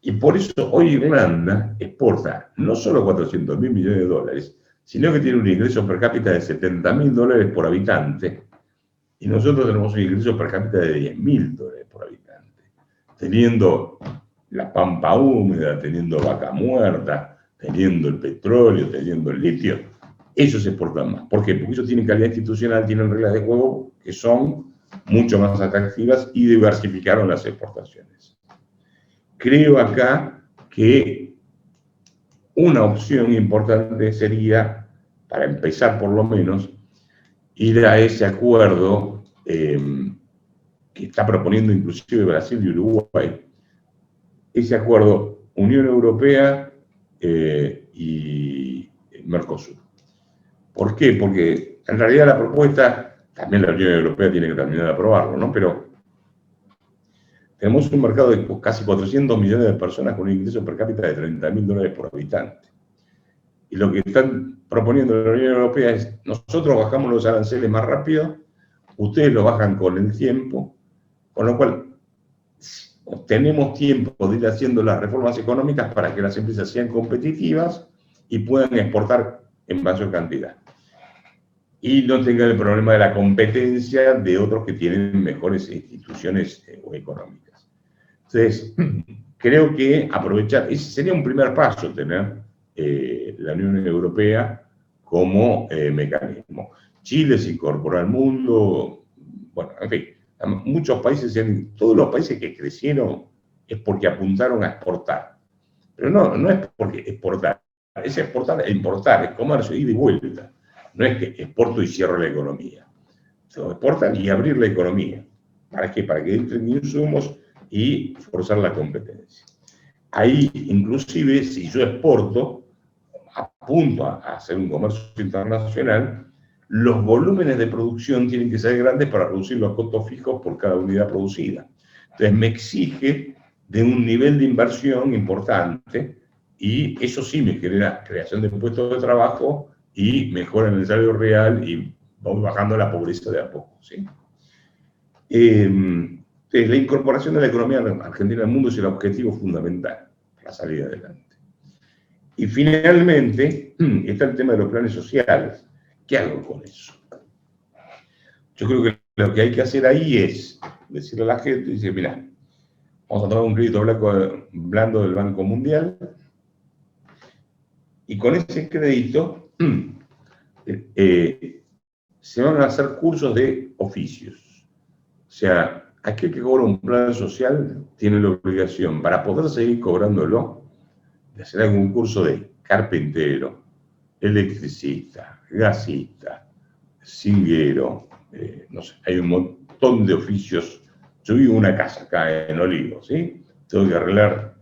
Y por eso hoy Irlanda exporta no solo 400.000 millones de dólares, sino que tiene un ingreso per cápita de 70.000 dólares por habitante, y nosotros tenemos un ingreso per cápita de 10.000 dólares por habitante, teniendo la pampa húmeda, teniendo vaca muerta, teniendo el petróleo, teniendo el litio. Ellos exportan más. ¿Por qué? Porque ellos tienen calidad institucional, tienen reglas de juego que son mucho más atractivas y diversificaron las exportaciones. Creo acá que una opción importante sería, para empezar por lo menos, ir a ese acuerdo que está proponiendo inclusive Brasil y Uruguay, ese acuerdo Unión Europea y Mercosur. ¿Por qué? Porque en realidad la propuesta, también la Unión Europea tiene que terminar de aprobarlo, ¿no? Pero tenemos un mercado de casi 400 millones de personas con un ingreso per cápita de 30.000 dólares por habitante. Y lo que están proponiendo la Unión Europea es, nosotros bajamos los aranceles más rápido, ustedes lo bajan con el tiempo, con lo cual tenemos tiempo de ir haciendo las reformas económicas para que las empresas sean competitivas y puedan exportar en mayor cantidad. Y no tengan el problema de la competencia de otros que tienen mejores instituciones económicas. Entonces, creo que aprovechar, ese sería un primer paso, tener la Unión Europea como mecanismo. Chile se incorporó al mundo, bueno, en fin, muchos países, todos los países que crecieron es porque apuntaron a exportar. Pero no es porque exportar, es exportar e importar, es comercio, ida y vuelta. No es que exporto y cierro la economía. Se exportan y abrir la economía. ¿Para qué? Para que entren insumos y forzar la competencia. Ahí, inclusive, si yo exporto, apunto a hacer un comercio internacional, los volúmenes de producción tienen que ser grandes para reducir los costos fijos por cada unidad producida. Entonces, me exige de un nivel de inversión importante y eso sí me genera creación de puestos de trabajo y mejora en el salario real y vamos bajando la pobreza de a poco, ¿sí? La incorporación de la economía argentina al mundo es el objetivo fundamental para salir adelante. Y finalmente está el tema de los planes sociales. ¿Qué hago con eso? Yo creo que lo que hay que hacer ahí es decirle a la gente, decir, mira, vamos a tomar un crédito blando del Banco Mundial y con ese crédito se van a hacer cursos de oficios. O sea, aquel que cobra un plan social tiene la obligación, para poder seguir cobrándolo, de hacer algún curso de carpintero, electricista, gasista, zinguero, no sé, hay un montón de oficios. Yo vivo en una casa acá en Olivos, ¿sí? Tengo que arreglar,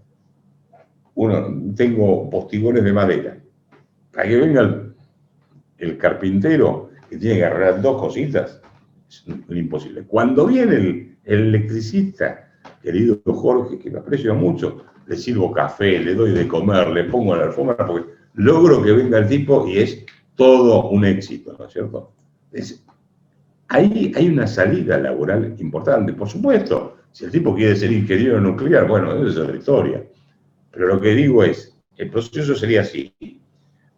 tengo postigones de madera. Para que venga el carpintero que tiene que arreglar dos cositas, es imposible. Cuando viene el electricista, querido Jorge, que lo aprecio mucho, le sirvo café, le doy de comer, le pongo la alfombra, porque logro que venga el tipo y es todo un éxito, ¿no es cierto? Ahí hay una salida laboral importante. Por supuesto, si el tipo quiere ser ingeniero nuclear, bueno, esa es otra historia. Pero lo que digo es, el proceso sería así.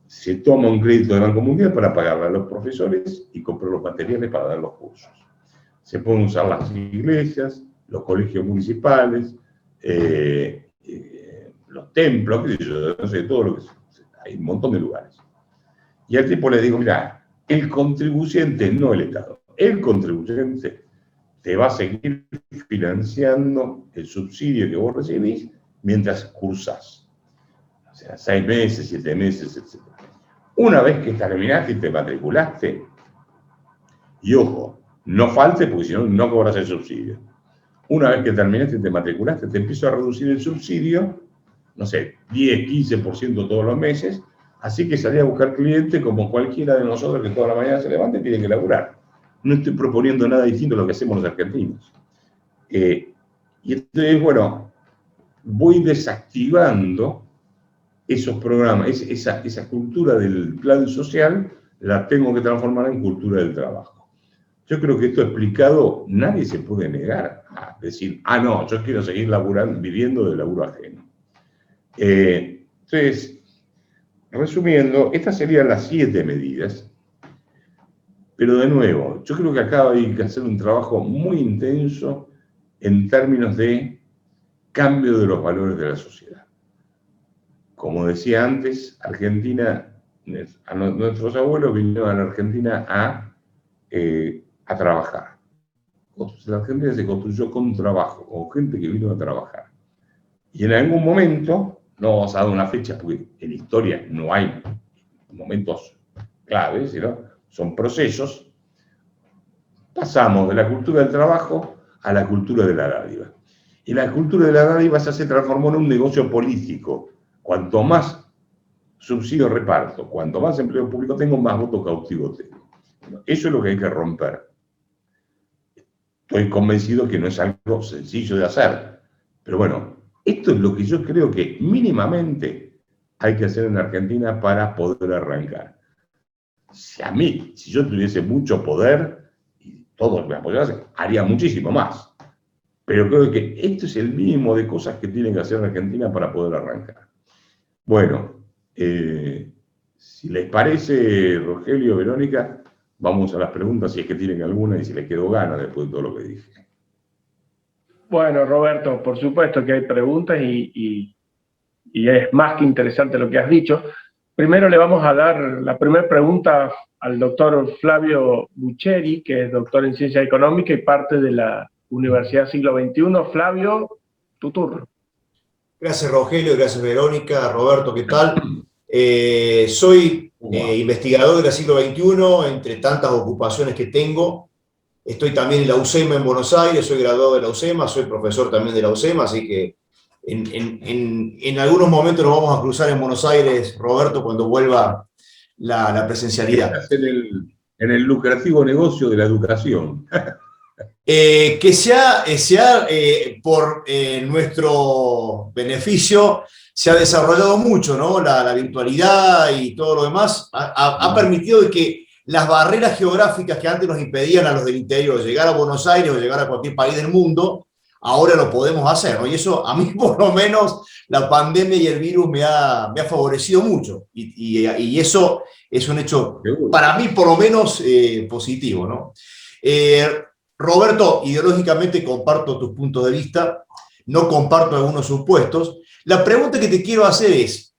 Se toma un crédito del Banco Mundial para pagarle a los profesores y comprar los materiales para dar los cursos. Se pueden usar las iglesias, los colegios municipales, los templos, qué sé yo, no sé, todo lo que sea. Hay un montón de lugares. Y al tipo le digo, mira, el contribuyente, no el Estado, el contribuyente te va a seguir financiando el subsidio que vos recibís mientras cursás. O sea, 6 meses, 7 meses, etc. Una vez que terminaste y te matriculaste, y ojo, no falte porque si no, no cobras el subsidio. Una vez que terminaste y te matriculaste, te empiezo a reducir el subsidio, no sé, 10, 15% todos los meses, así que salí a buscar clientes como cualquiera de nosotros que toda la mañana se levanta y tiene que laburar. No estoy proponiendo nada distinto a lo que hacemos los argentinos. Y entonces, bueno, voy desactivando esos programas, esa cultura del plan social, la tengo que transformar en cultura del trabajo. Yo creo que esto explicado, nadie se puede negar a decir, no, yo quiero seguir laburando, viviendo del laburo ajeno. Entonces, resumiendo, estas serían las 7 medidas, pero de nuevo, yo creo que acá hay que hacer un trabajo muy intenso en términos de cambio de los valores de la sociedad. Como decía antes, Argentina, nuestros abuelos vinieron a la Argentina a trabajar. La Argentina se construyó con trabajo, con gente que vino a trabajar. Y en algún momento, no vamos a dar una fecha, porque en historia no hay momentos claves, ¿no? Son procesos, pasamos de la cultura del trabajo a la cultura de la dádiva. Y la cultura de la dádiva se transformó en un negocio político. Cuanto más subsidio reparto, cuanto más empleo público tengo, más voto cautivo tengo. Eso es lo que hay que romper. Estoy convencido que no es algo sencillo de hacer. Pero bueno, esto es lo que yo creo que mínimamente hay que hacer en Argentina para poder arrancar. Si yo tuviese mucho poder y todos me apoyasen, haría muchísimo más. Pero creo que esto es el mínimo de cosas que tiene que hacer Argentina para poder arrancar. Bueno, si les parece, Rogelio, Verónica, vamos a las preguntas, si es que tienen alguna y si les quedó gana después de todo lo que dije. Bueno, Roberto, por supuesto que hay preguntas y es más que interesante lo que has dicho. Primero le vamos a dar la primera pregunta al doctor Flavio Bucheri, que es doctor en Ciencia Económica y parte de la Universidad Siglo XXI. Flavio, tu turno. Gracias, Rogelio, gracias, Verónica. Roberto, ¿qué tal? Soy investigador de la Siglo XXI, entre tantas ocupaciones que tengo. Estoy también en la UCEMA en Buenos Aires, soy graduado de la UCEMA, soy profesor también de la UCEMA, así que en algunos momentos nos vamos a cruzar en Buenos Aires, Roberto, cuando vuelva la presencialidad. Estás en el lucrativo negocio de la educación. Que sea por nuestro beneficio, se ha desarrollado mucho, ¿no? La virtualidad y todo lo demás ha permitido de que las barreras geográficas que antes nos impedían a los del interior llegar a Buenos Aires o llegar a cualquier país del mundo, ahora lo podemos hacer, ¿no? Y eso, a mí por lo menos, la pandemia y el virus me ha favorecido mucho. Y eso es un hecho, para mí, por lo menos, positivo, ¿no? Roberto, ideológicamente comparto tus puntos de vista, no comparto algunos supuestos. La pregunta que te quiero hacer es,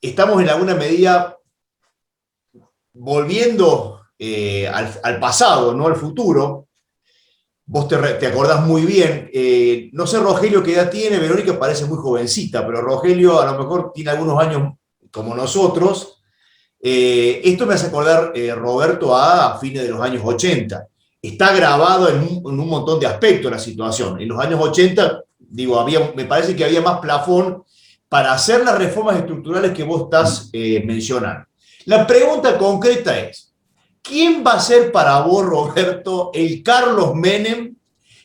¿estamos en alguna medida volviendo al pasado, no al futuro? Vos te acordás muy bien, no sé Rogelio qué edad tiene, Verónica parece muy jovencita, pero Rogelio a lo mejor tiene algunos años como nosotros. Esto me hace acordar, Roberto, a fines de los años 80. Está grabado en un montón de aspectos la situación. En los años 80, digo, me parece que había más plafón para hacer las reformas estructurales que vos estás mencionando. La pregunta concreta es, ¿quién va a ser para vos, Roberto, el Carlos Menem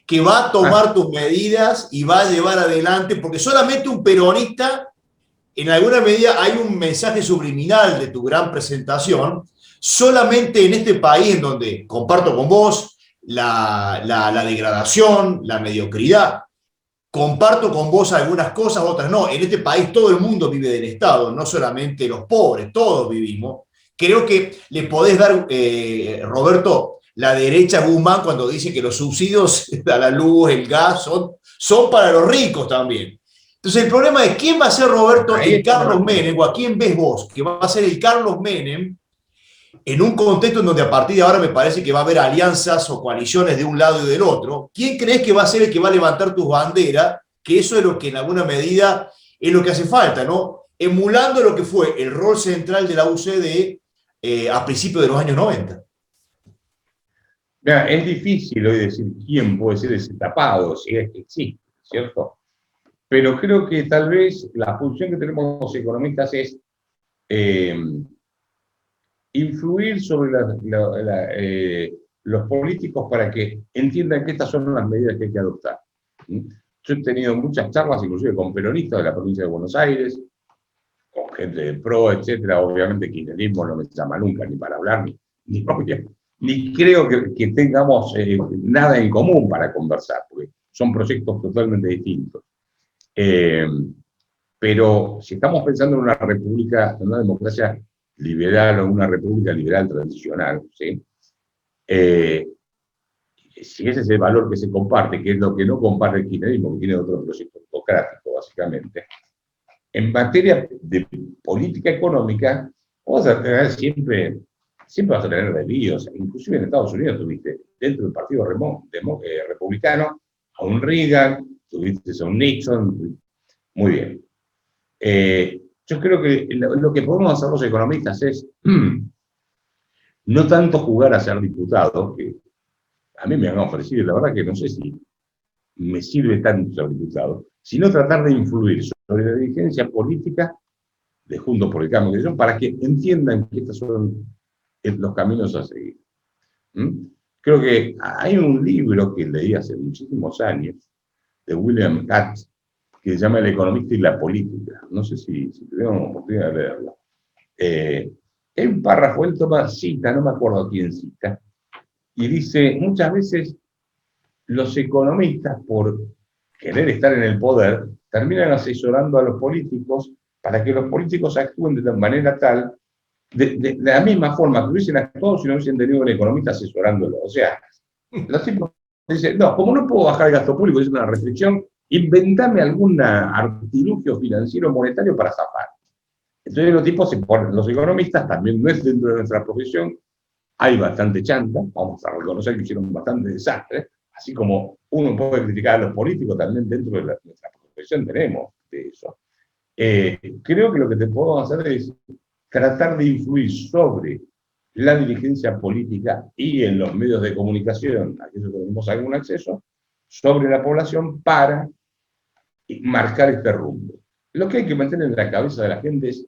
que va a tomar tus medidas y va a llevar adelante? Porque solamente un peronista, en alguna medida hay un mensaje subliminal de tu gran presentación, solamente en este país en donde comparto con vos la degradación, la mediocridad, comparto con vos algunas cosas, otras no. En este país todo el mundo vive del Estado, no solamente los pobres, todos vivimos. Creo que le podés dar, Roberto, la derecha Guzmán cuando dice que los subsidios a la luz, el gas, son para los ricos también. Entonces el problema es, ¿quién va a ser, Roberto, el Carlos Menem? ¿O a quién ves vos que va a ser el Carlos Menem en un contexto en donde a partir de ahora me parece que va a haber alianzas o coaliciones de un lado y del otro? ¿Quién crees que va a ser el que va a levantar tus banderas? Que eso es lo que en alguna medida es lo que hace falta, ¿no? Emulando lo que fue el rol central de la UCD a principios de los años 90. Mira, es difícil hoy decir quién puede ser ese tapado, si es que existe, ¿cierto? Pero creo que tal vez la función que tenemos los economistas es influir sobre los políticos para que entiendan que estas son las medidas que hay que adoptar. Yo he tenido muchas charlas, inclusive con peronistas de la provincia de Buenos Aires, con gente del PRO, etcétera. Obviamente kirchnerismo no me llama nunca ni para hablar, ni creo que tengamos nada en común para conversar, porque son proyectos totalmente distintos. Pero si estamos pensando en una república, en una democracia liberal o una república liberal tradicional, ¿sí? Si ese es el valor que se comparte, que es lo que no comparte el kirchnerismo, que tiene otro proyecto autocrático, básicamente, en materia de política económica, vamos a tener siempre vas a tener desvíos. Inclusive en Estados Unidos tuviste, dentro del Partido Republicano, a un Reagan, tuviste a un Nixon, muy bien. Yo creo que lo que podemos hacer los economistas es no tanto jugar a ser diputado, que a mí me han ofrecido, la verdad que no sé si me sirve tanto ser diputado, sino tratar de influir sobre la dirigencia política de Juntos por el Cambio, para que entiendan que estos son los caminos a seguir. Creo que hay un libro que leí hace muchísimos años, de William Katz, que se llama El economista y la política. No sé si tuvieron oportunidad de leerlo. Hay un párrafo, él toma cita, no me acuerdo a quién cita, y dice, muchas veces los economistas, por querer estar en el poder, terminan asesorando a los políticos para que los políticos actúen de manera tal, de la misma forma que hubiesen actuado si no hubiesen tenido un economista asesorándolo. O sea, los tipos dicen, no, como no puedo bajar el gasto público, es una restricción, inventame algún artilugio financiero monetario para zafar. Entonces los tipos se ponen, los economistas también no es dentro de nuestra profesión, hay bastante chanta, vamos a reconocer que hicieron bastante desastre, así como uno puede criticar a los políticos, también dentro de nuestra profesión tenemos de eso. Creo que lo que te puedo hacer es tratar de influir sobre la dirigencia política y en los medios de comunicación, aquellos que tenemos algún acceso, sobre la población para marcar este rumbo. Lo que hay que mantener en la cabeza de la gente es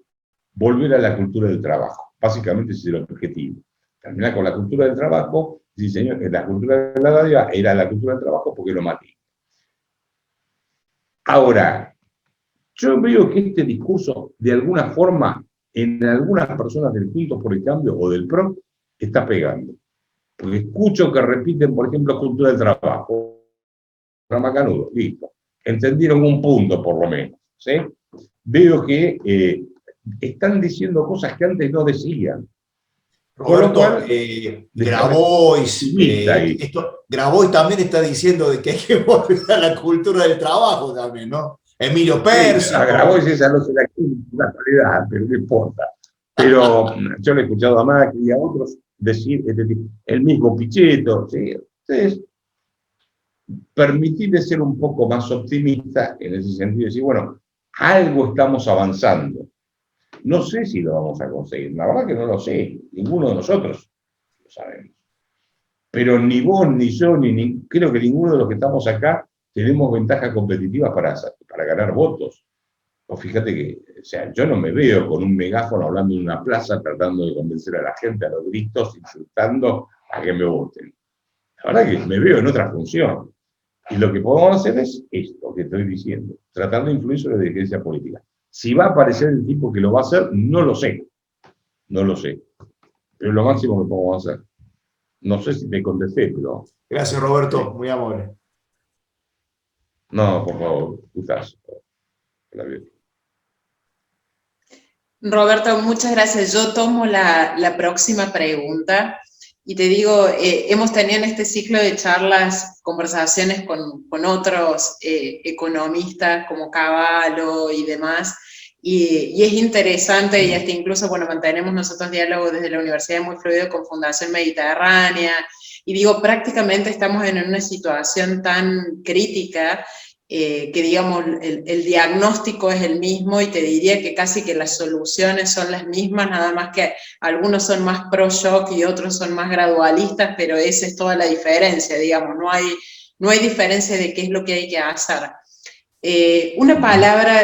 volver a la cultura del trabajo. Básicamente ese es el objetivo. Terminar con la cultura del trabajo. Sí, señor, la cultura de la dádiva era la cultura del trabajo porque lo maté. Ahora, yo veo que este discurso, de alguna forma, en algunas personas del Juntos por el Cambio o del PRO, está pegando. Porque escucho que repiten, por ejemplo, cultura del trabajo. Macanudo, listo. Entendieron un punto, por lo menos. ¿Sí? Veo que están diciendo cosas que antes no decían. Roberto, Grabois también está diciendo de que hay que volver a la cultura del trabajo también, ¿no? Emilio Pérsico. A Grabois esa no se la actualidad, pero no importa. Pero yo le he escuchado a Macri y a otros decir el mismo Pichetto. ¿Sí? Entonces, permitirle ser un poco más optimista en ese sentido, decir, bueno, algo estamos avanzando. No sé si lo vamos a conseguir, la verdad que no lo sé, ninguno de nosotros lo sabemos. Pero ni vos, ni yo, creo que ninguno de los que estamos acá tenemos ventajas competitivas para ganar votos. O fíjate que, o sea, yo no me veo con un megáfono hablando en una plaza tratando de convencer a la gente a los gritos, insultando a que me voten. La verdad que me veo en otra función. Y lo que podemos hacer es esto que estoy diciendo, tratar de influir sobre la dirigencia política. Si va a aparecer el tipo que lo va a hacer, no lo sé. No lo sé. Pero es lo máximo que podemos hacer. No sé si te contesté, pero... Gracias, Roberto. Muy amable. No, por favor, Gustavo. Roberto, muchas gracias. Yo tomo la próxima pregunta y te digo, hemos tenido en este ciclo de charlas conversaciones con otros economistas como Cavallo y demás, y es interesante, y hasta incluso, bueno, mantenemos nosotros diálogo desde la Universidad Muy Fluido con Fundación Mediterránea, y digo, prácticamente estamos en una situación tan crítica que digamos el diagnóstico es el mismo y te diría que casi que las soluciones son las mismas, nada más que algunos son más pro-shock y otros son más gradualistas, pero esa es toda la diferencia, digamos, no hay diferencia de qué es lo que hay que hacer. Una palabra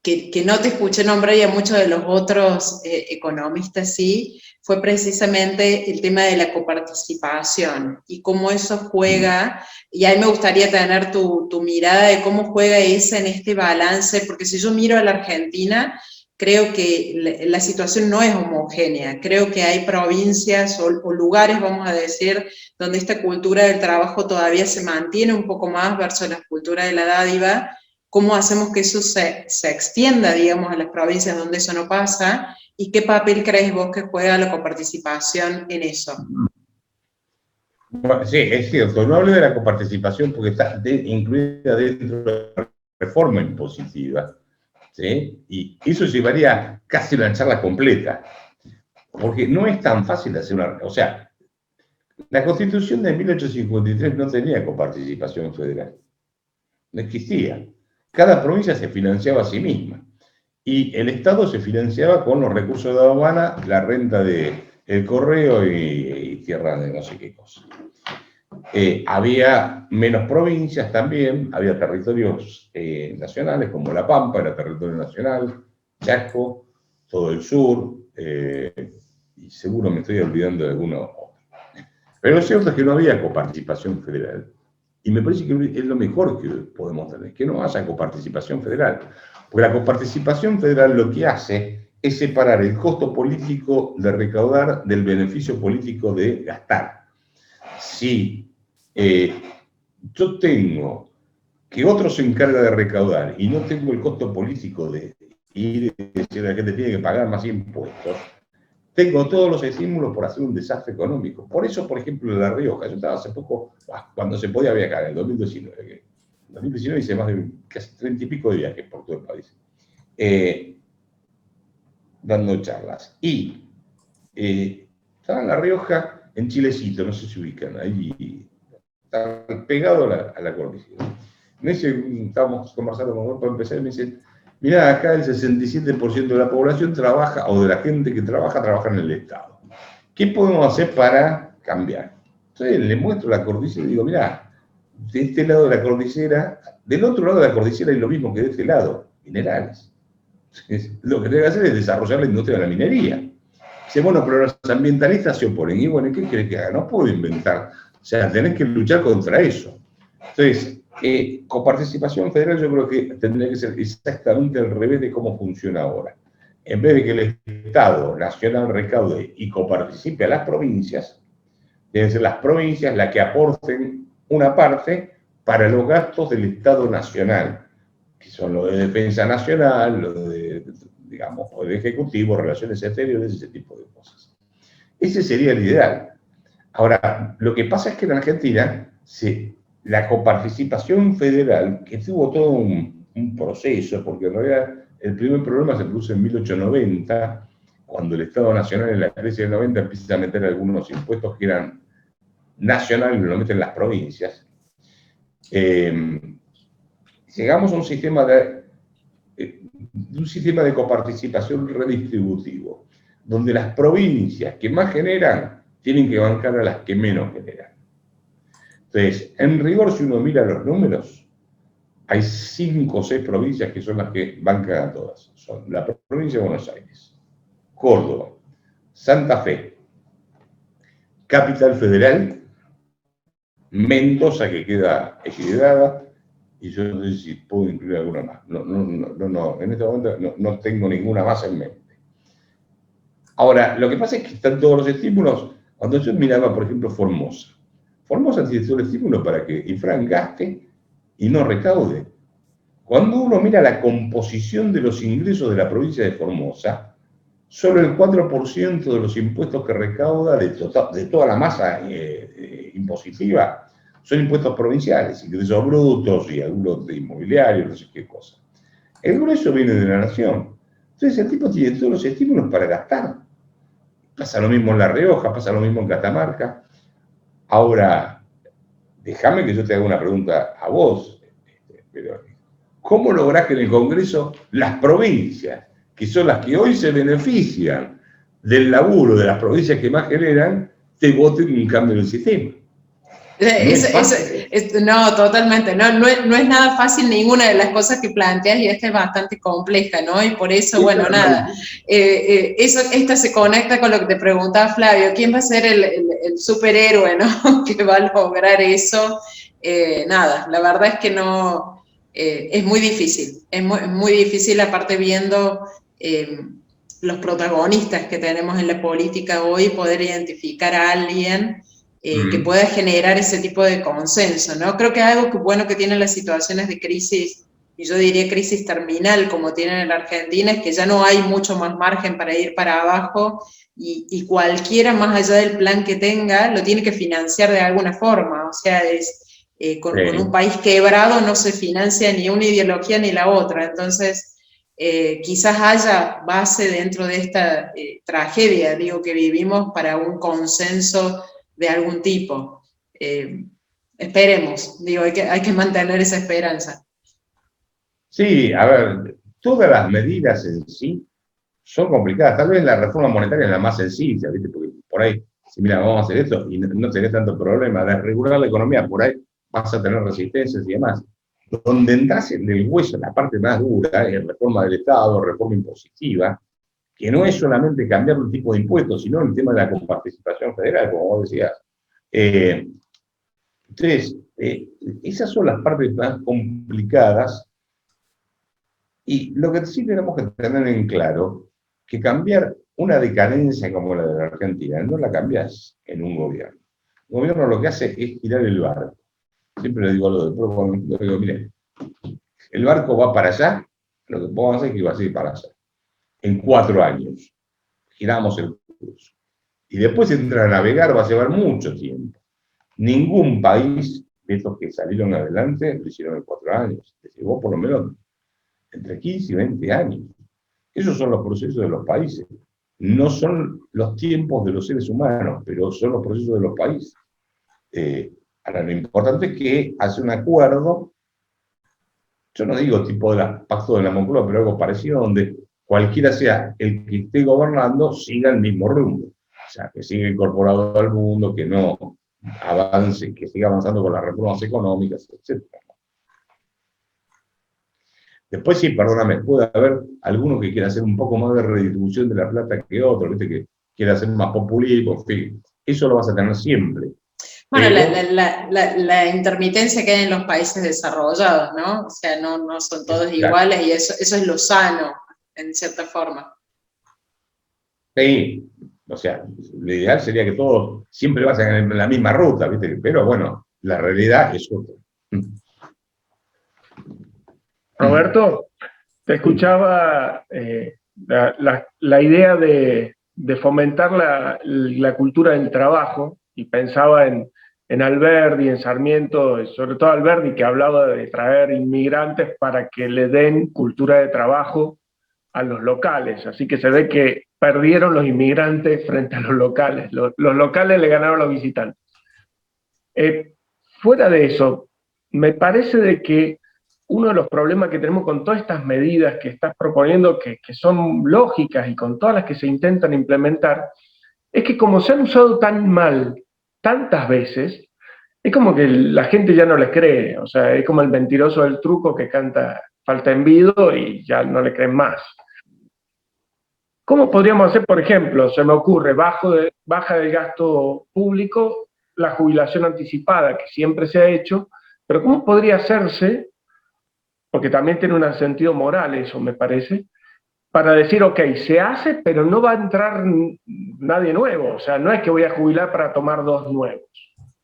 que no te escuché nombrar y a muchos de los otros economistas sí, fue precisamente el tema de la coparticipación y cómo eso juega, y ahí me gustaría tener tu mirada de cómo juega esa en este balance, porque si yo miro a la Argentina, creo que la situación no es homogénea, creo que hay provincias o lugares, vamos a decir, donde esta cultura del trabajo todavía se mantiene un poco más versus la cultura de la dádiva, cómo hacemos que eso se extienda, digamos, a las provincias donde eso no pasa, y qué papel crees vos que juega la coparticipación en eso. Bueno, sí, es cierto, no hablo de la coparticipación porque está incluida dentro de la reforma impositiva, ¿sí? Y eso llevaría casi una charla completa, porque no es tan fácil hacer una... O sea, la Constitución de 1853 no tenía coparticipación federal, no existía. Cada provincia se financiaba a sí misma, y el Estado se financiaba con los recursos de aduana, la renta del correo y tierra de no sé qué cosa. Había menos provincias también, había territorios nacionales como La Pampa, era territorio nacional, Chaco, todo el sur, y seguro me estoy olvidando de alguno. Pero lo cierto es que no había coparticipación federal. Y me parece que es lo mejor que podemos tener, que no haya coparticipación federal. Porque la coparticipación federal lo que hace es separar el costo político de recaudar del beneficio político de gastar. Si yo tengo que otro se encarga de recaudar y no tengo el costo político de ir y decir a la gente tiene que pagar más impuestos, tengo todos los estímulos por hacer un desastre económico. Por eso, por ejemplo, en La Rioja, yo estaba hace poco, cuando se podía viajar, en el 2019. En 2019 hice más de casi 30 y pico de viajes por todo el país, dando charlas. Y estaba en La Rioja, en Chilecito, no sé si ubican, ahí está pegado a la cordillera. Me dice, estábamos conversando con otro para empezar, y me dicen, mirá, acá el 67% de la población trabaja, o de la gente que trabaja en el Estado. ¿Qué podemos hacer para cambiar? Entonces le muestro la cordillera y digo, mirá, de este lado de la cordillera, del otro lado de la cordillera hay lo mismo que de este lado, minerales. Lo que tengo que hacer es desarrollar la industria de la minería. Dice, bueno, pero los ambientalistas se oponen. Y bueno, ¿qué querés que haga? No puedo inventar. O sea, tenés que luchar contra eso. Entonces, coparticipación federal yo creo que tendría que ser exactamente al revés de cómo funciona ahora. En vez de que el Estado nacional recaude y coparticipe a las provincias, deben ser las provincias las que aporten una parte para los gastos del Estado nacional, que son los de defensa nacional, los de, digamos, el ejecutivo, relaciones exteriores, ese tipo de cosas. Ese sería el ideal. Ahora, lo que pasa es que en Argentina la coparticipación federal, que tuvo todo un proceso, porque en realidad el primer problema se produce en 1890, cuando el Estado Nacional en la crisis del 90 empieza a meter algunos impuestos que eran nacionales y lo meten en las provincias. Llegamos a un sistema de coparticipación redistributivo, donde las provincias que más generan tienen que bancar a las que menos generan. Entonces, en rigor, si uno mira los números, hay 5 o 6 provincias que son las que bancan a todas. Son la provincia de Buenos Aires, Córdoba, Santa Fe, Capital Federal, Mendoza, que queda equilibrada, y yo no sé si puedo incluir alguna más. No, en este momento no tengo ninguna más en mente. Ahora, lo que pasa es que están todos los estímulos. Cuando yo miraba, por ejemplo, Formosa tiene todo el estímulo para que Infran gaste y no recaude. Cuando uno mira la composición de los ingresos de la provincia de Formosa, solo el 4% de los impuestos que recauda de toda la masa impositiva son impuestos provinciales, ingresos brutos y algunos de inmobiliarios, no sé qué cosa. El grueso viene de la nación. Entonces el tipo tiene todos los estímulos para gastar. Pasa lo mismo en La Rioja, pasa lo mismo en Catamarca. Ahora, déjame que yo te haga una pregunta a vos, ¿cómo lográs que en el Congreso las provincias, que son las que hoy se benefician del laburo de las provincias que más generan, te voten un cambio en el sistema? No, totalmente. No es nada fácil ninguna de las cosas que planteas, y esta es bastante compleja, ¿no? Y por eso, bueno, nada. Esta se conecta con lo que te preguntaba Flavio. ¿Quién va a ser el superhéroe, ¿no? que va a lograr eso? Nada, la verdad es que no. Es muy difícil. Es muy difícil, aparte viendo los protagonistas que tenemos en la política hoy, poder identificar a alguien que pueda generar ese tipo de consenso, ¿no? Creo que algo bueno que tienen las situaciones de crisis y yo diría crisis terminal como tienen en la Argentina, es que ya no hay mucho más margen para ir para abajo y cualquiera más allá del plan que tenga lo tiene que financiar de alguna forma, o sea, con un país quebrado no se financia ni una ideología ni la otra, entonces quizás haya base dentro de esta tragedia, digo, que vivimos para un consenso de algún tipo. Esperemos, digo, hay que mantener esa esperanza. Sí, a ver, todas las medidas en sí son complicadas. Tal vez la reforma monetaria es la más sencilla, ¿viste? Porque por ahí, si mira, vamos a hacer esto y no tenés tanto problema de regular la economía, por ahí vas a tener resistencias y demás. Donde entras en el hueso, en la parte más dura, en reforma del Estado, reforma impositiva, que no es solamente cambiar el tipo de impuestos, sino el tema de la coparticipación federal, como vos decías. Entonces, esas son las partes más complicadas. Y lo que sí tenemos que tener en claro, que cambiar una decadencia como la de la Argentina, no la cambias en un gobierno. El gobierno lo que hace es girar el barco. Siempre le digo a los de PRO, digo, mire, el barco va para allá, lo que podemos hacer es que va a ir para allá. En 4 años, giramos el curso. Y después entrar a navegar va a llevar mucho tiempo. Ningún país de estos que salieron adelante lo hicieron en 4 años. Les llevó por lo menos entre 15 y 20 años. Esos son los procesos de los países. No son los tiempos de los seres humanos, pero son los procesos de los países. Ahora, lo importante es que hace un acuerdo, yo no digo tipo de pacto de la Moncloa, pero algo parecido, donde cualquiera sea el que esté gobernando, siga el mismo rumbo. O sea, que siga incorporado al mundo, que no avance, que siga avanzando con las reformas económicas, etc. Después sí, perdóname, puede haber alguno que quiera hacer un poco más de redistribución de la plata que otro, ¿viste? Que quiera hacer más populismo, en fin. Eso lo vas a tener siempre. Bueno, Pero, la intermitencia que hay en los países desarrollados, ¿no? O sea, no son todos iguales y eso es lo sano, en cierta forma. Sí, o sea, lo ideal sería que todos siempre vayan en la misma ruta, ¿viste? Pero bueno, la realidad es otra. Roberto, te escuchaba la idea de fomentar la cultura del trabajo y pensaba en Alberdi, en Sarmiento, sobre todo Alberdi, que hablaba de traer inmigrantes para que le den cultura de trabajo a los locales. Así que se ve que perdieron los inmigrantes frente a los locales. Los locales le ganaron a los visitantes. Fuera de eso, me parece de que uno de los problemas que tenemos con todas estas medidas que estás proponiendo, que son lógicas y con todas las que se intentan implementar, es que como se han usado tan mal tantas veces, es como que la gente ya no les cree. O sea, es como el mentiroso del truco que canta falta envido y ya no le creen más. ¿Cómo podríamos hacer, por ejemplo, se me ocurre, baja del gasto público, la jubilación anticipada, que siempre se ha hecho, pero ¿cómo podría hacerse, porque también tiene un sentido moral eso, me parece, para decir, ok, se hace, pero no va a entrar nadie nuevo, o sea, no es que voy a jubilar para tomar 2 nuevos.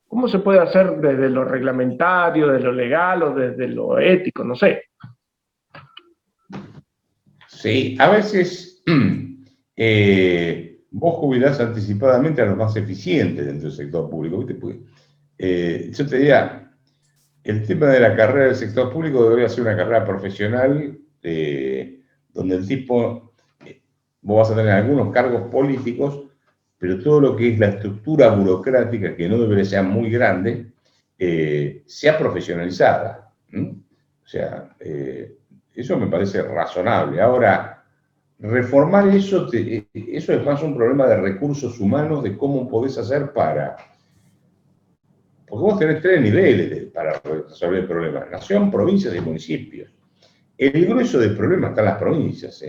¿Cómo se puede hacer desde lo reglamentario, desde lo legal o desde lo ético? No sé. Sí, a veces vos jubilás anticipadamente a los más eficientes dentro del sector público, ¿viste? Porque, yo te diría, el tema de la carrera del sector público debería ser una carrera profesional donde el tipo, vos vas a tener algunos cargos políticos, pero todo lo que es la estructura burocrática, que no debería ser muy grande, sea profesionalizada. O sea, eso me parece razonable. Ahora, reformar eso, eso es más un problema de recursos humanos, de cómo podés hacer para... Porque vos tenés 3 niveles para resolver el problema: nación, provincias y municipios. El grueso del problema está en las provincias.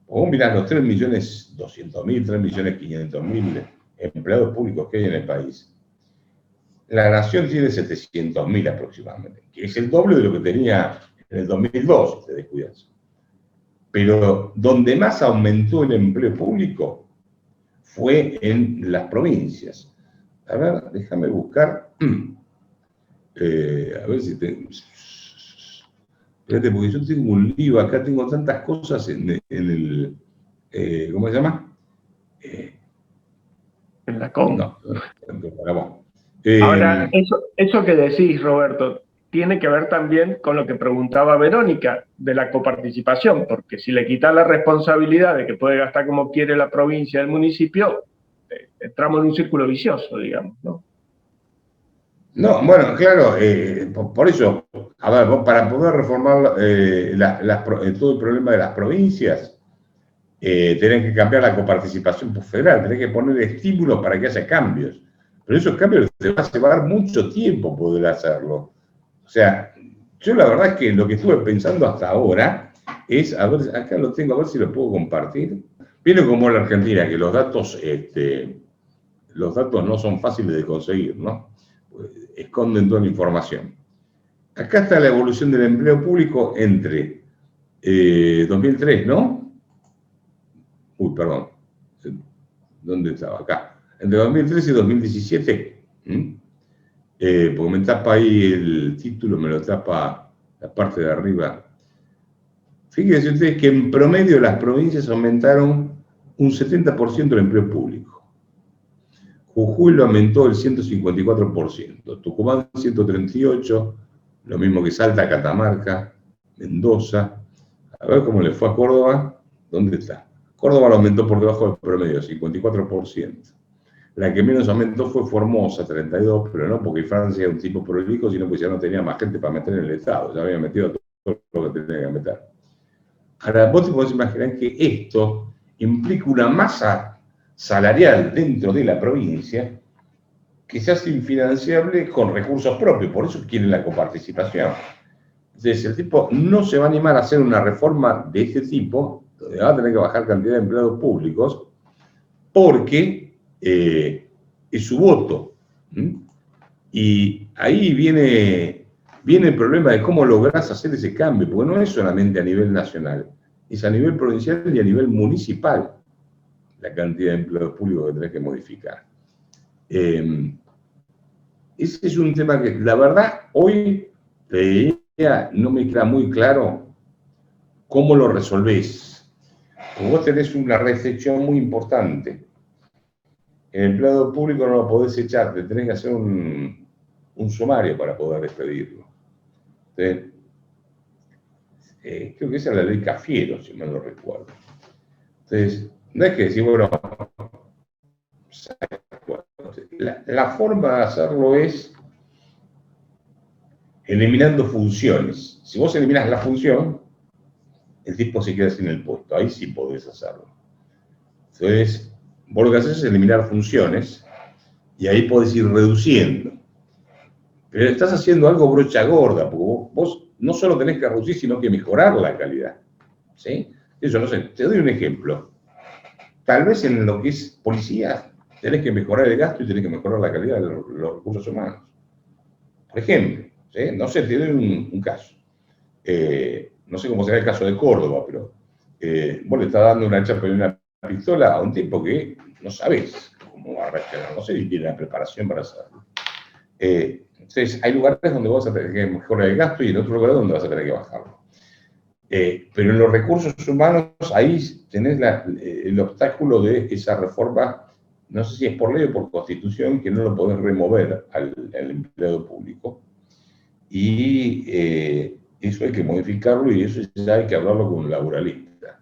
Vos mirás los 3.200.000, 3.500.000 empleados públicos que hay en el país. La nación tiene 700.000 aproximadamente, que es el doble de lo que tenía en el 2002, si te descuidas. Pero donde más aumentó el empleo público fue en las provincias. A ver, déjame buscar. A ver si te... Espérate, porque yo tengo un lío, acá tengo tantas cosas en el, ¿cómo se llama? En la COM. No, bueno. Ahora, eso que decís, Roberto, tiene que ver también con lo que preguntaba Verónica de la coparticipación, porque si le quitas la responsabilidad de que puede gastar como quiere la provincia, el municipio, entramos en un círculo vicioso, digamos, ¿no? No, bueno, claro, por eso, a ver, vos para poder reformar todo el problema de las provincias, tenés que cambiar la coparticipación federal, tenés que poner estímulos para que haya cambios. Pero esos cambios te va a llevar mucho tiempo poder hacerlo. O sea, yo la verdad es que lo que estuve pensando hasta ahora es, a ver, acá lo tengo, a ver si lo puedo compartir. Viene como la Argentina, que los datos no son fáciles de conseguir, ¿no? Esconden toda la información. Acá está la evolución del empleo público entre 2003, ¿no? Uy, perdón. ¿Dónde estaba? Acá. Entre 2003 y 2017. Porque me tapa ahí el título, me lo tapa la parte de arriba. Fíjense ustedes que en promedio las provincias aumentaron un 70% el empleo público. Jujuy lo aumentó el 154%, Tucumán 138%, lo mismo que Salta, Catamarca, Mendoza. A ver cómo le fue a Córdoba. ¿Dónde está? Córdoba lo aumentó por debajo del promedio, 54%. La que menos aumentó fue Formosa, 32%, pero no porque Francia era un tipo prolijo, sino porque ya no tenía más gente para meter en el Estado, ya había metido todo lo que tenía que meter. Ahora, vos te podés imaginar que esto implica una masa salarial dentro de la provincia que se hace infinanciable con recursos propios, por eso quieren la coparticipación. Entonces, el tipo no se va a animar a hacer una reforma de este tipo, donde va a tener que bajar cantidad de empleados públicos, porque es su voto. Y ahí viene el problema de cómo lográs hacer ese cambio, porque no es solamente a nivel nacional, es a nivel provincial y a nivel municipal la cantidad de empleados públicos que tenés que modificar. Ese es un tema que, la verdad, hoy no me queda muy claro cómo lo resolvés. Porque vos tenés una recepción muy importante. El empleado público no lo podés echar, te tenés que hacer un sumario para poder despedirlo. Entonces, creo que esa es la ley Cafiero, si mal no recuerdo. Entonces, no es que decir, bueno, la forma de hacerlo es eliminando funciones. Si vos eliminás la función, el tipo se queda sin el puesto. Ahí sí podés hacerlo. Entonces, vos lo que haces es eliminar funciones y ahí podés ir reduciendo. Pero estás haciendo algo brocha gorda, porque vos no solo tenés que reducir, sino que mejorar la calidad. ¿Sí? Eso, no sé, te doy un ejemplo. Tal vez en lo que es policía tenés que mejorar el gasto y tenés que mejorar la calidad de los recursos humanos. Por ejemplo, ¿sí? No sé, te doy un caso. No sé cómo será el caso de Córdoba, pero vos le estás dando una chapa y una pistola a un tipo que no sabés cómo va a reaccionar, no sé si tiene la preparación para hacerlo. Entonces, hay lugares donde vas a tener que mejorar el gasto y en otros lugares donde vas a tener que bajarlo. Pero en los recursos humanos, ahí tenés el obstáculo de esa reforma, no sé si es por ley o por constitución, que no lo podés remover al empleado público. Y eso hay que modificarlo y eso ya hay que hablarlo con un laboralista.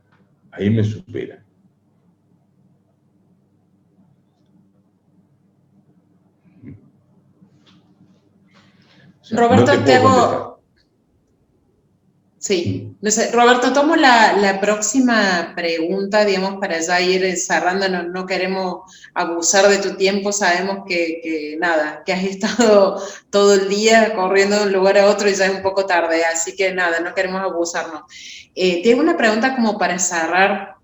Ahí me supera. O sea, Roberto, no te hago... Sí, no sé, Roberto, tomo la próxima pregunta, digamos, para ya ir cerrando, no queremos abusar de tu tiempo, sabemos que nada, que has estado todo el día corriendo de un lugar a otro y ya es un poco tarde, así que nada, no queremos abusarnos. Tengo una pregunta como para cerrar,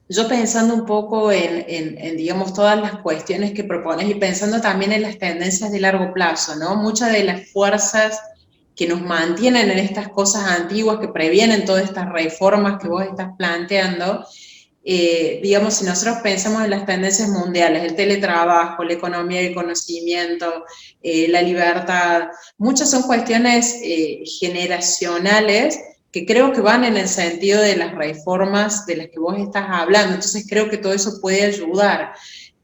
yo pensando un poco en, digamos, todas las cuestiones que propones y pensando también en las tendencias de largo plazo, ¿no? Muchas de las fuerzas que nos mantienen en estas cosas antiguas, que previenen todas estas reformas que vos estás planteando, digamos, si nosotros pensamos en las tendencias mundiales, el teletrabajo, la economía del conocimiento, la libertad, muchas son cuestiones generacionales que creo que van en el sentido de las reformas de las que vos estás hablando, entonces creo que todo eso puede ayudar.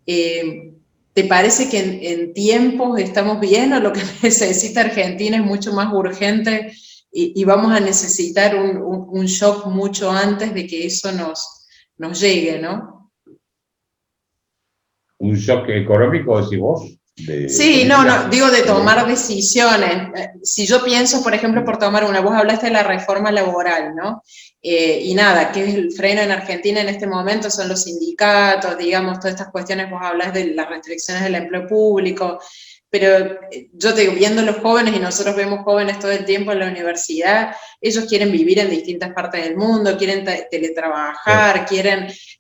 ¿Te parece que en tiempos estamos bien o lo que necesita Argentina es mucho más urgente y vamos a necesitar un shock mucho antes de que eso nos llegue, ¿no? ¿Un shock económico, decís vos? Sí, no, digo de tomar decisiones. Si yo pienso, por ejemplo, por tomar una, vos hablaste de la reforma laboral, ¿no? Y nada, ¿qué es el freno en Argentina en este momento? Son los sindicatos, digamos, todas estas cuestiones, vos hablas de las restricciones del empleo público, pero yo te digo, viendo los jóvenes, y nosotros vemos jóvenes todo el tiempo en la universidad, ellos quieren vivir en distintas partes del mundo, quieren teletrabajar,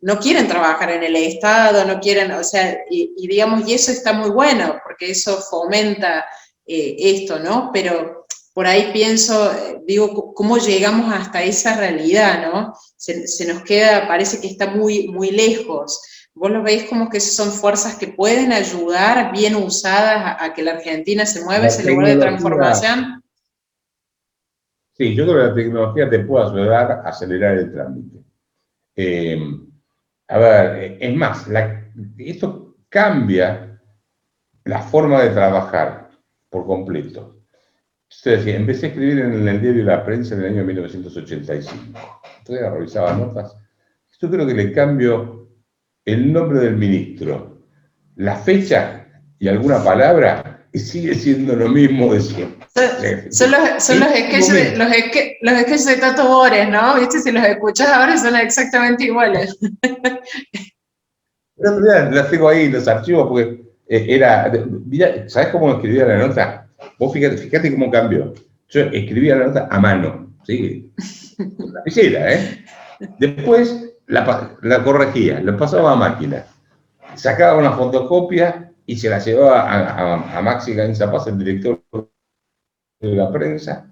no quieren trabajar en el Estado, no quieren, o sea, y digamos, y eso está muy bueno, porque eso fomenta esto, ¿no? Pero por ahí pienso, digo, ¿cómo llegamos hasta esa realidad, no? Se nos queda, parece que está muy, muy lejos. ¿Vos lo veis como que son fuerzas que pueden ayudar, bien usadas, a que la Argentina se mueva ese lugar de transformación? Sí, yo creo que la tecnología te puede ayudar a acelerar el trámite. A ver, es más, esto cambia la forma de trabajar por completo. Entonces, empecé a escribir en el diario La Prensa en el año 1985. Entonces revisaba notas. Yo creo que le cambio el nombre del ministro, la fecha y alguna palabra, y sigue siendo lo mismo de siempre. Son los sketches de Tato Bores, ¿no? ¿Viste? Si los escuchás ahora son exactamente iguales. Pero en realidad las tengo ahí, los archivos, porque mirá, ¿sabés cómo escribía la nota? Vos fíjate cómo cambió. Yo escribía la nota a mano, ¿sí? Con lapicera, ¿eh? Después la corregía, lo pasaba a máquina, sacaba una fotocopia y se la llevaba a Maxi Gainza-Paz, el director de La Prensa,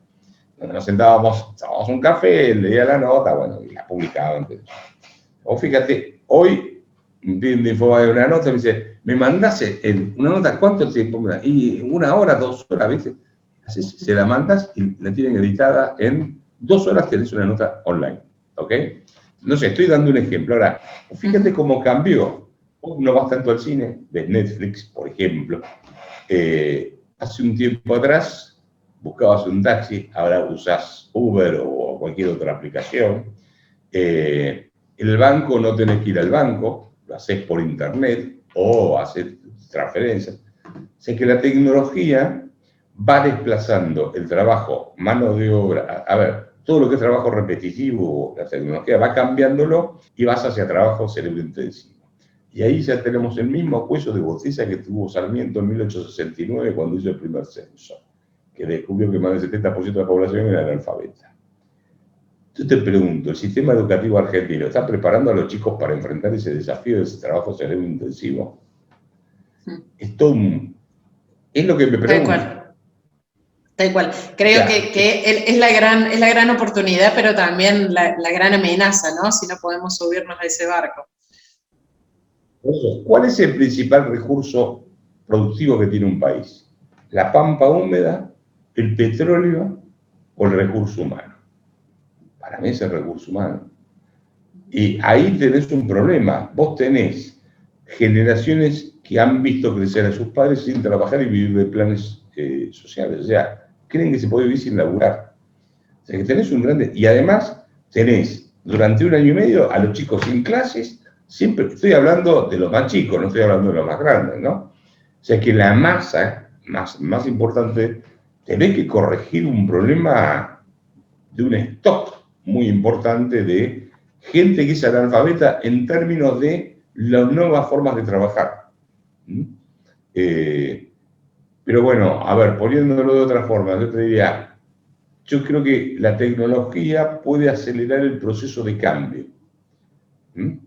donde nos tomábamos un café, él leía la nota, bueno, y la publicaba. Entonces. O fíjate, hoy me piden de Infobae de una nota, me dice, ¿me mandás una nota? ¿Cuánto tiempo me da? Y 1 hora, 2 horas, ¿viste? Así se la mandas y la tienen editada en 2 horas, tenés una nota online, ¿ok? No sé, estoy dando un ejemplo. Ahora, fíjate cómo cambió. Hoy no vas tanto al cine, ves Netflix, por ejemplo. Hace un tiempo atrás buscabas un taxi, ahora usás Uber o cualquier otra aplicación. El banco no tenés que ir al banco, lo haces por internet o haces transferencias. O sea que la tecnología va desplazando el trabajo, mano de obra. A ver, todo lo que es trabajo repetitivo, la tecnología va cambiándolo y vas hacia trabajo cerebrointensivo. Y ahí ya tenemos el mismo cuello de botella que tuvo Sarmiento en 1869 cuando hizo el primer censo, que descubrió que más del 70% de la población era analfabeta. Yo te pregunto, ¿el sistema educativo argentino está preparando a los chicos para enfrentar ese desafío de ese trabajo cerebrointensivo? Es lo que me pregunto. Tal cual. Creo que es la gran oportunidad, pero también la gran amenaza, ¿no? Si no podemos subirnos a ese barco. ¿Cuál es el principal recurso productivo que tiene un país? ¿La pampa húmeda, el petróleo o el recurso humano? Para mí es el recurso humano. Y ahí tenés un problema. Vos tenés generaciones que han visto crecer a sus padres sin trabajar y vivir de planes sociales. O sea, creen que se puede vivir sin laburar. O sea, que tenés un grande... Y además tenés, durante 1 año y medio, a los chicos sin clases. Siempre estoy hablando de los más chicos, no estoy hablando de los más grandes, ¿no? O sea que la masa más importante, tenés que corregir un problema de un stock muy importante de gente que es analfabeta en términos de las nuevas formas de trabajar. Pero bueno, a ver, poniéndolo de otra forma, yo te diría, yo creo que la tecnología puede acelerar el proceso de cambio.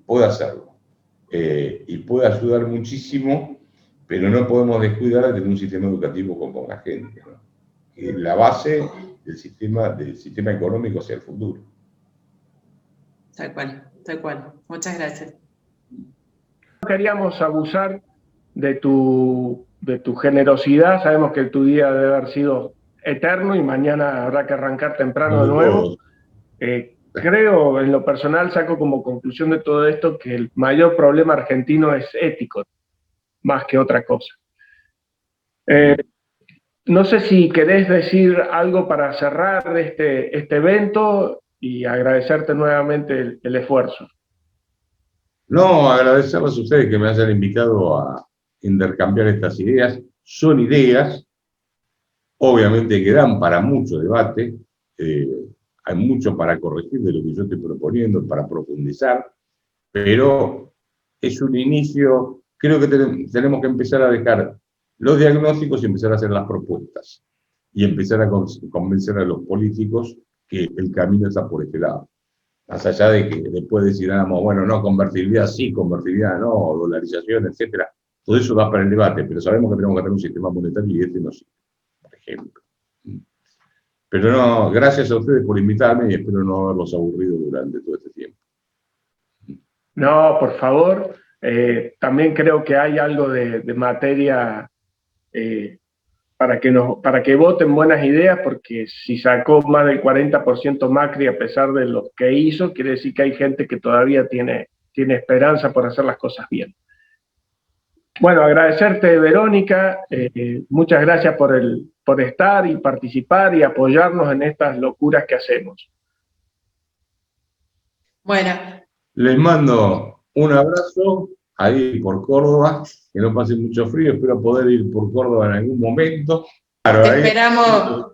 Puede hacerlo. Y puede ayudar muchísimo, pero no podemos descuidar de tener un sistema educativo con poca gente, ¿no? Que es la base del sistema económico hacia el futuro. Tal cual, tal cual. Muchas gracias. No queríamos abusar de tu generosidad. Sabemos que tu día debe haber sido eterno y mañana habrá que arrancar temprano de nuevo. Creo, en lo personal, saco como conclusión de todo esto que el mayor problema argentino es ético, más que otra cosa. No sé si querés decir algo para cerrar este evento y agradecerte nuevamente el esfuerzo. No, agradecerles a ustedes que me hayan invitado a intercambiar estas ideas. Son ideas, obviamente, que dan para mucho debate. Hay mucho para corregir de lo que yo estoy proponiendo, para profundizar, pero es un inicio. Creo que tenemos que empezar a dejar los diagnósticos y empezar a hacer las propuestas y empezar a convencer a los políticos que el camino está por este lado. Más allá de que después decidamos, bueno, no, convertibilidad sí, convertibilidad no, dolarización, etcétera. Todo eso da para el debate, pero sabemos que tenemos que tener un sistema monetario y este no sirve, por ejemplo. Pero no, gracias a ustedes por invitarme y espero no haberlos aburrido durante todo este tiempo. No, por favor. También creo que hay algo de materia para que voten buenas ideas, porque si sacó más del 40% Macri a pesar de lo que hizo, quiere decir que hay gente que todavía tiene esperanza por hacer las cosas bien. Bueno, agradecerte, Verónica, muchas gracias por estar y participar y apoyarnos en estas locuras que hacemos. Bueno. Les mando un abrazo ahí por Córdoba, que no pase mucho frío, espero poder ir por Córdoba en algún momento. Claro, te esperamos,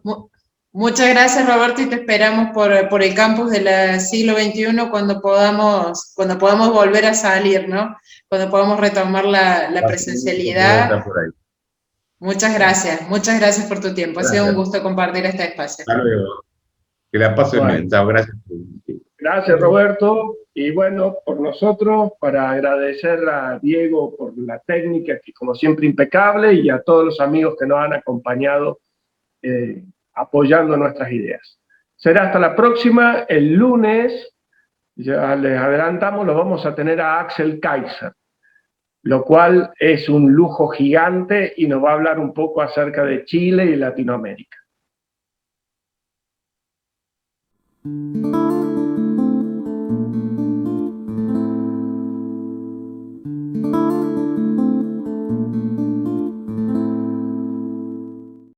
muchas gracias Roberto, y te esperamos por el campus del siglo XXI cuando podamos volver a salir, ¿no? Cuando podamos retomar la presencialidad. Muchas gracias por tu tiempo, ha sido un gusto compartir este espacio. Hasta luego. Que la pasen bien, chao, gracias. Gracias, Roberto. Y bueno, por nosotros, para agradecer a Diego por la técnica, que como siempre impecable, y a todos los amigos que nos han acompañado apoyando nuestras ideas. Será hasta la próxima. El lunes, ya les adelantamos, lo vamos a tener a Axel Kaiser, lo cual es un lujo gigante y nos va a hablar un poco acerca de Chile y Latinoamérica.